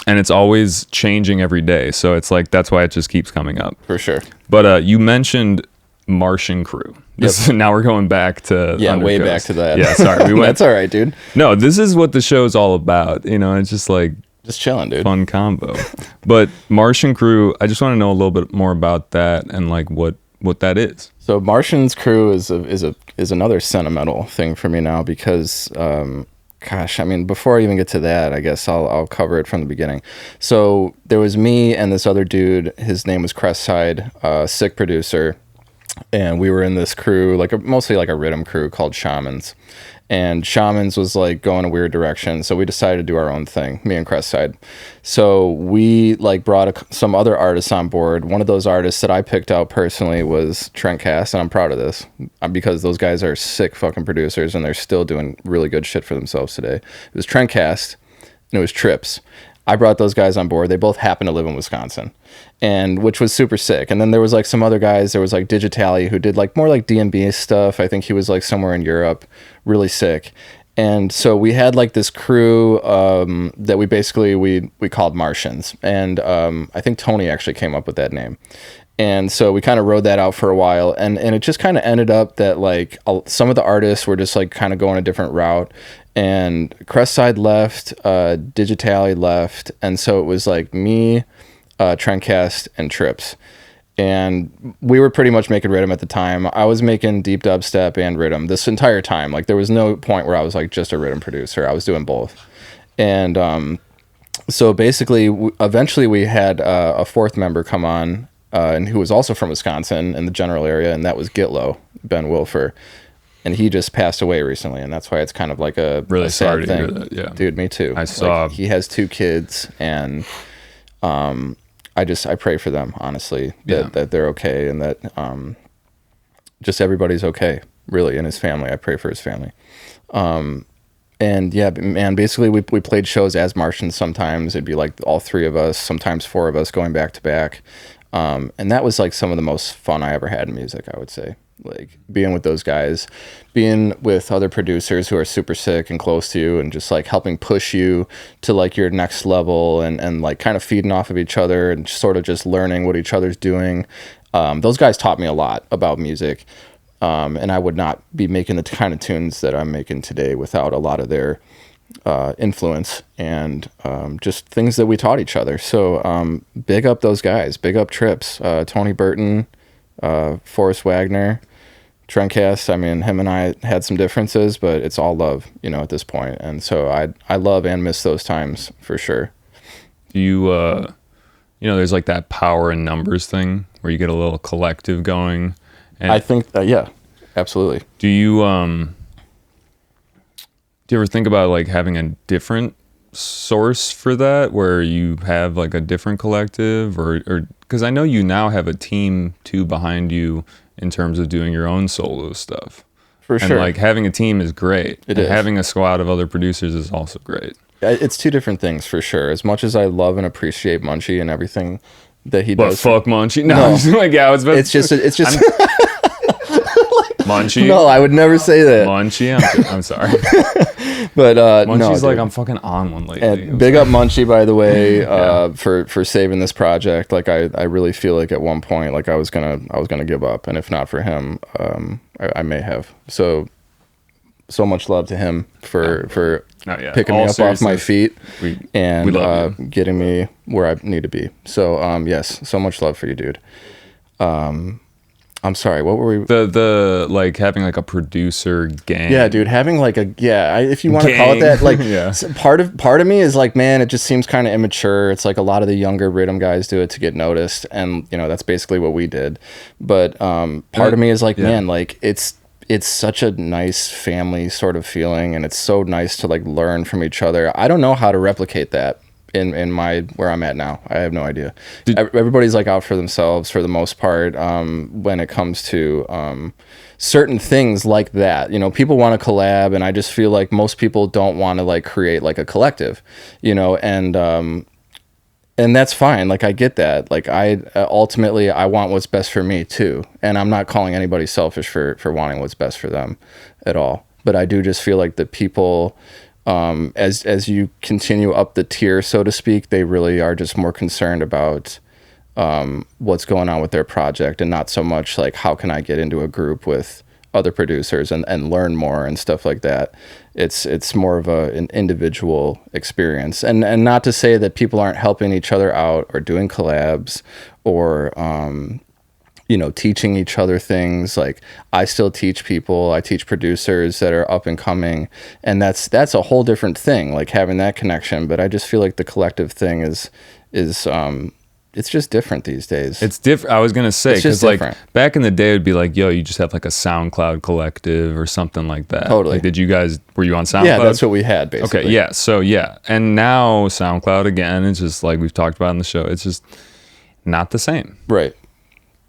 and it's always changing every day. So it's like that's why it just keeps coming up. For sure. But you mentioned Martian Crew. Now we're going back to way Undercoast. back to that. Yeah, sorry, we went. That's all right, dude. No, this is what the show's all about. You know, it's just like Just chilling, dude. fun combo. But Martian Crew, I just want to know a little bit more about that and like what that is. So Martians Crew is another sentimental thing for me now because gosh, I mean, before I even get to that, I guess I'll cover it from the beginning. So there was me and this other dude. His name was Crestside, sick producer, and we were in this crew, mostly like a rhythm crew called Shamans. And Shamans was like going a weird direction, so we decided to do our own thing, me and Crestside. So we like brought some other artists on board. One of those artists that I picked out personally was Trent Cast, and I'm proud of this because those guys are sick fucking producers, and they're still doing really good shit for themselves today. It was Trent Cast, and it was Trips. I brought those guys on board. They both happen to live in Wisconsin, and which was super sick. And then there was like some other guys. There was like Digitali who did like more like D&B stuff. I think he was like somewhere in Europe, really sick. And so we had like this crew that we basically we called Martians. And I think Tony actually came up with that name. And so we kind of rode that out for a while, and it just kind of ended up that like some of the artists were just like kind of going a different route, and Crestside left, Digitali left, and so it was like me, Trendcast, and Trips, and we were pretty much making rhythm at the time. I was making deep dubstep and rhythm this entire time. Like there was no point where I was like just a rhythm producer. I was doing both, and so basically, eventually we had a fourth member come on. And who was also from Wisconsin in the general area, and that was Gitlow, Ben Wilfer, and he just passed away recently, and that's why it's kind of like a Really a sorry sad to thing. hear that. Yeah, dude, me too. I saw he has 2 kids, and I pray for them honestly that they're okay, and that just everybody's okay really in his family. I pray for his family. And yeah, man, basically we played shows as Martians sometimes. It'd be like all 3 of us, sometimes 4 of us going back to back. And that was like some of the most fun I ever had in music, I would say. Like being with those guys, being with other producers who are super sick and close to you, and just like helping push you to like your next level, and like kind of feeding off of each other and sort of just learning what each other's doing. Those guys taught me a lot about music. And I would not be making the kind of tunes that I'm making today without a lot of their influence and just things that we taught each other. So big up those guys, big up Trips, Tony Burton, Forrest Wagner, Trendcast. I mean, him and I had some differences, but it's all love, you know, at this point. And so I love and miss those times for sure. Do you, there's like that power in numbers thing where you get a little collective going. And I think, yeah, absolutely. do you ever think about like having a different source for that, where you have like a different collective, or because I know you now have a team too behind you, in terms of doing your own solo stuff. For And sure. like having a team is great. It and is. having a squad of other producers is also great. It's two different things for sure. As much as I love and appreciate Munchie and everything that he But does. fuck Munchie. No, like yeah, I was about It's just Munchie. no, I would never say that. Munchie. I'm sorry. But Munchie's no, like dude. I'm fucking on one lately. And big up Munchie, by the way, for saving this project. Like I really feel like at one point, like I was gonna give up, and if not for him, I may have. So much love to him for No, yeah. picking All me up off my seriousness, feet we and love you. getting me where I need to be. So yes, so much love for you, dude. I'm sorry, what were we? The like having like a producer gang. Yeah, dude, having like if you want to call it Gang. that, like Yeah. part of me is like, man, it just seems kind of immature. It's like a lot of the younger rhythm guys do it to get noticed, and that's basically what we did. But part of me is like, yeah. man, like it's such a nice family sort of feeling, and it's so nice to like learn from each other. I don't know how to replicate that in my where I'm at now. I have no idea. Everybody's like out for themselves for the most part when it comes to certain things like that. People want to collab, and I just feel like most people don't want to like create like a collective, and that's fine. Like I get that. Like I ultimately I want what's best for me too, and I'm not calling anybody selfish for wanting what's best for them at all. But I do just feel like the people, as you continue up the tier, so to speak, they really are just more concerned about what's going on with their project, and not so much like how can I get into a group with other producers and learn more and stuff like that. It's more of an individual experience, and not to say that people aren't helping each other out or doing collabs or teaching each other things. Like I still teach people. I teach producers that are up and coming, and that's a whole different thing, like having that connection. But I just feel like the collective thing is it's just different these days. It's different. I was gonna say It's just because like different. back in the day, it'd be like, yo, you just have like a SoundCloud collective or something like that. Totally. Like, were you on SoundCloud? Yeah, that's what we had basically. Okay, yeah. So yeah, and now SoundCloud again. It's just like we've talked about in the show. It's just not the same. Right.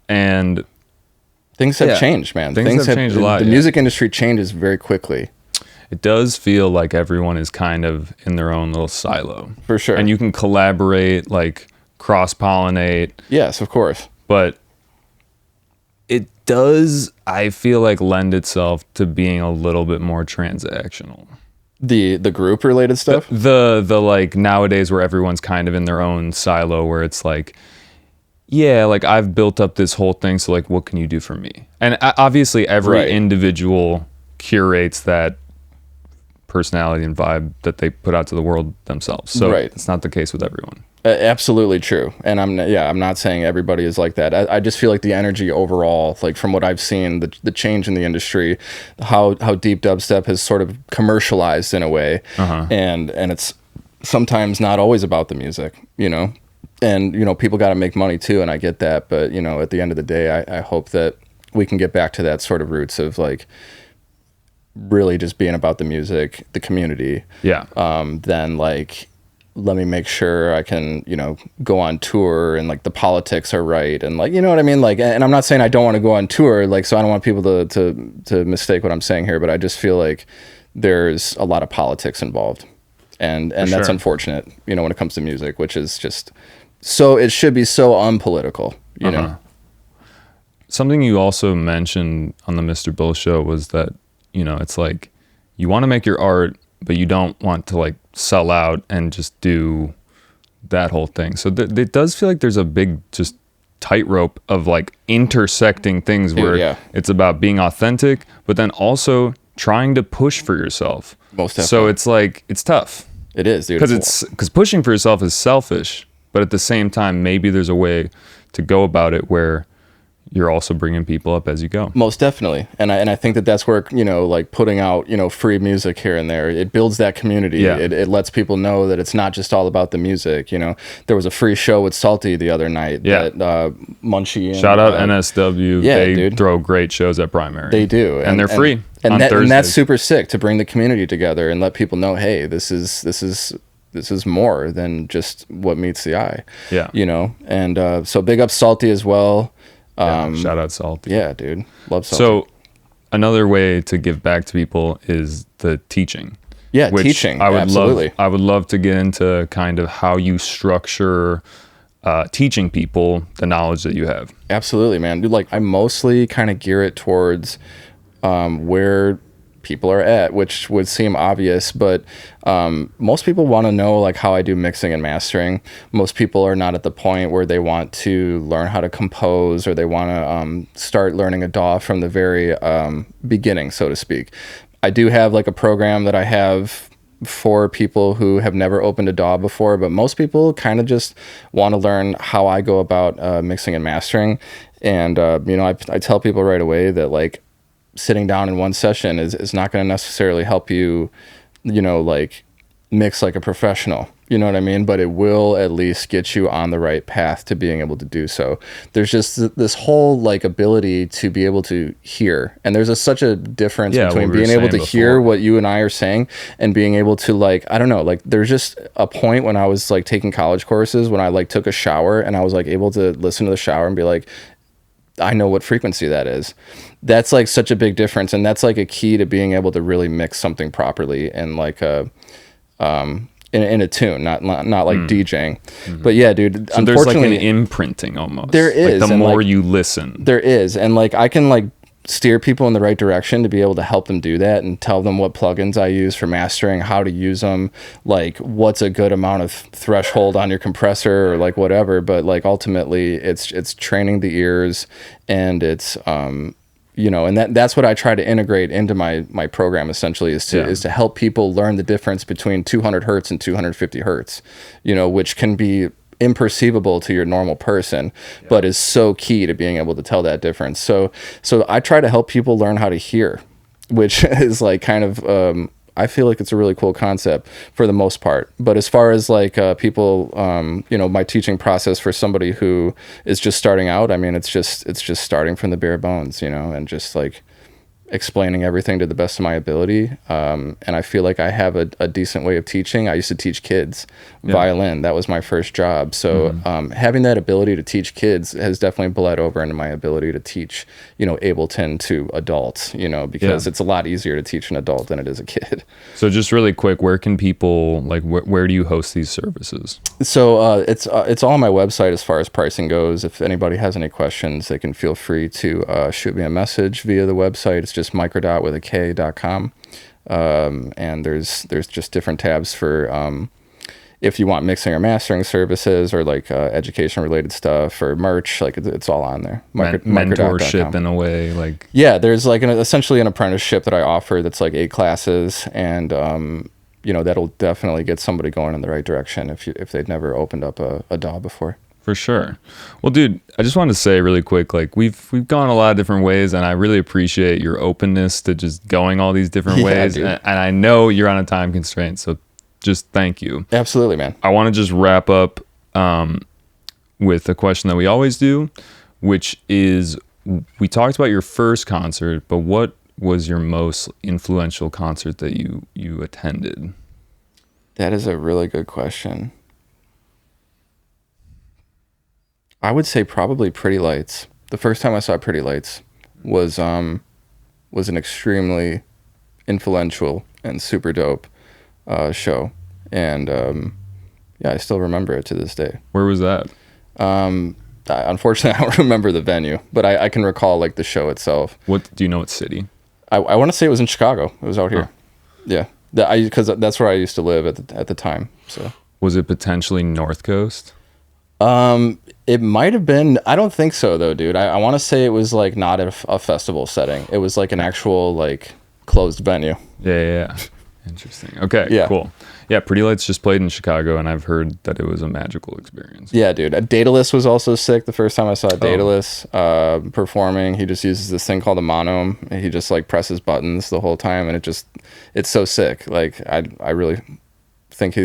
And Things have Yeah. changed, man. Things have changed a lot, The yeah. music industry changes very quickly. it does feel like everyone is kind of in their own little silo. For sure. And you can collaborate, like cross-pollinate, Yes, of course. but it does, I feel like, lend itself to being a little bit more transactional. The group related stuff. The like nowadays where everyone's kind of in their own silo, where it's like, yeah, like I've built up this whole thing, so like what can you do for me? And obviously every Right. individual curates that personality and vibe that they put out to the world themselves. So Right. it's not the case with everyone. Absolutely true. And I'm not saying everybody is like that. I just feel like the energy overall, like from what I've seen, the change in the industry, how deep dubstep has sort of commercialized in a way, and it's sometimes not always about the music, and people got to make money too, and I get that, but at the end of the day, I hope that we can get back to that sort of roots of like really just being about the music, the community. Yeah. Then like let me make sure I can, go on tour and like the politics are right. And like, you know what I mean? Like, and I'm not saying I don't want to go on tour. Like, so I don't want people to mistake what I'm saying here, but I just feel like there's a lot of politics involved, and that's sure. unfortunate, when it comes to music, which is just so, it should be so unpolitical, you know? Something you also mentioned on the Mr. Bill show was that, it's like you want to make your art, but you don't want to like sell out and just do that whole thing. So it does feel like there's a big just tightrope of like intersecting things where yeah. it's about being authentic, but then also trying to push for yourself. Most So definitely. it's like, it's tough It is, dude. because pushing for yourself is selfish, but at the same time, maybe there's a way to go about it where you're also bringing people up as you go. Most definitely. And I think that's where, like putting out, free music here and there, it builds that community. Yeah. It lets people know that it's not just all about the music. There was a free show with Salty the other night. Yeah. That Munchie. And, Shout out NSW. yeah, They dude. throw great shows at Primary. They do. And they're free on And that's Thursdays. super sick to bring the community together and let people know, hey, this is more than just what meets the eye. Yeah. And so big up Salty as well. Shout out Salty. Yeah, dude. Love Salty. So another way to give back to people is the teaching. Yeah, which teaching. I would Absolutely. I would love to get into kind of how you structure teaching people the knowledge that you have. Absolutely, man. Dude, like I mostly kind of gear it towards where people are at, which would seem obvious, but most people want to know like how I do mixing and mastering. Most people are not at the point where they want to learn how to compose, or they want to start learning a DAW from the very beginning, so to speak. I do have like a program that I have for people who have never opened a DAW before, but most people kind of just want to learn how I go about mixing and mastering. And I tell people right away that like sitting down in one session is not going to necessarily help you, like mix like a professional, you know what I mean? But it will at least get you on the right path to being able to do so. There's just this whole like ability to be able to hear. And there's such a difference between being able to hear what you and I are saying and being able to like, I don't know, like there's just a point when I was like taking college courses when I like took a shower and I was like able to listen to the shower and be like, I know what frequency that is. That's like such a big difference. And that's like a key to being able to really mix something properly and like in a tune, not like DJing. But yeah, dude, so there's like an imprinting almost. There is. Like the more like, you listen. There is. And like I can like steer people in the right direction to be able to help them do that and tell them what plugins I use for mastering, how to use them, like what's a good amount of threshold on your compressor or like whatever. But like ultimately it's training the ears, and it's and that's what I try to integrate into my program essentially is to help people learn the difference between 200 hertz and 250 hertz, which can be imperceivable to your normal person, but is so key to being able to tell that difference. So I try to help people learn how to hear, which is like kind of, I feel like it's a really cool concept for the most part. But as far as like people, my teaching process for somebody who is just starting out, I mean, it's just starting from the bare bones, and just like explaining everything to the best of my ability. And I feel like I have a decent way of teaching. I used to teach kids violin. That was my first job. So having that ability to teach kids has definitely bled over into my ability to teach, Ableton to adults, because it's a lot easier to teach an adult than it is a kid. So just really quick, where can people, like, where do you host these services? So it's all on my website as far as pricing goes. If anybody has any questions, they can feel free to shoot me a message via the website. It's just Mikrodot with a K.com. And there's just different tabs for if you want mixing or mastering services or like education related stuff or merch, like it's all on there. Mentorship in a way, like there's like essentially an apprenticeship that I offer that's like 8 classes, and that'll definitely get somebody going in the right direction if they'd never opened up a DAW before. For sure. Well, dude, I just wanted to say really quick, like we've gone a lot of different ways, and I really appreciate your openness to just going all these different ways. And I know you're on a time constraint, so just thank you. Absolutely, man. I want to just wrap up with a question that we always do, which is, we talked about your first concert, but what was your most influential concert that you attended? That is a really good question. I would say probably Pretty Lights. The first time I saw Pretty Lights was an extremely influential and super dope show, and I still remember it to this day. Where was that? Unfortunately, I don't remember the venue, but I can recall like the show itself. What do you know? What city? I want to say it was in Chicago. It was out here. Yeah, because that's where I used to live at the time. So was it potentially North Coast? It might have been. I don't think so though, dude. I want to say it was like not a festival setting. It was like an actual like closed venue. Yeah. Interesting. Okay, cool. Yeah, Pretty Lights just played in Chicago, and I've heard that it was a magical experience. Yeah, dude. Daedalus was also sick the first time I saw Daedalus performing. He just uses this thing called a mono, and he just like presses buttons the whole time, and it's so sick. Like I really think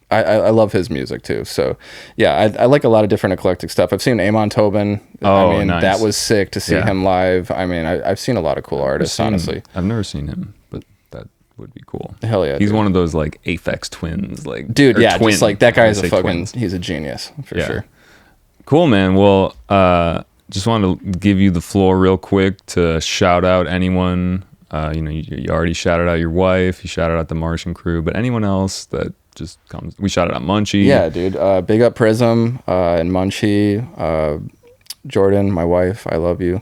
I love his music too. So yeah, I like a lot of different eclectic stuff. I've seen Amon Tobin. Nice. That was sick to see him live. I mean, I've seen a lot of cool artists, honestly. I've never seen him, but that would be cool. Hell yeah. He's one of those like Aphex Twins, like dude, yeah, twin. Just like that guy is a fucking twins. He's a genius for sure. Cool, man. Well, just wanted to give you the floor real quick to shout out anyone. You already shouted out your wife, you shouted out the Martian crew, but anyone else that just comes. We shouted out Munchie. Yeah, dude. Big up Prism and Munchie. Jordan, my wife, I love you.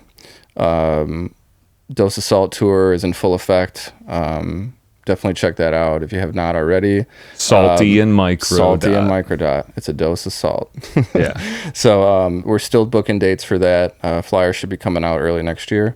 Dose of Salt tour is in full effect. Definitely check that out if you have not already. Salty and Mikrodot. Salty and Mikrodot. It's a dose of salt. Yeah. So we're still booking dates for that. Flyers should be coming out early next year.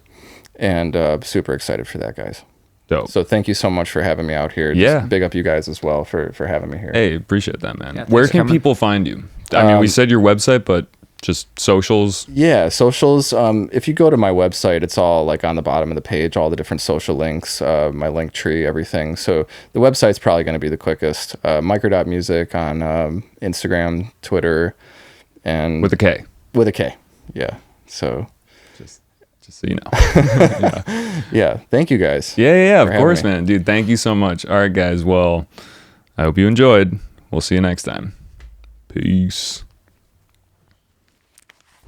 And super excited for that, guys. Dope. So thank you so much for having me out here. Yeah. Big up you guys as well for having me here. Hey, appreciate that, man. Yeah, Where thanks for can coming. people find you? I mean, we said your website, but just socials. Yeah, socials. If you go to my website, it's all like on the bottom of the page, all the different social links, my link tree, everything. So the website's probably going to be the quickest. Mikrodot Music on Instagram, Twitter, and With a K. With a K. Yeah. So Just so you know. yeah, thank you guys. Yeah, for of having course, me. man. Dude, thank you so much. All right, guys. Well, I hope you enjoyed. We'll see you next time. Peace.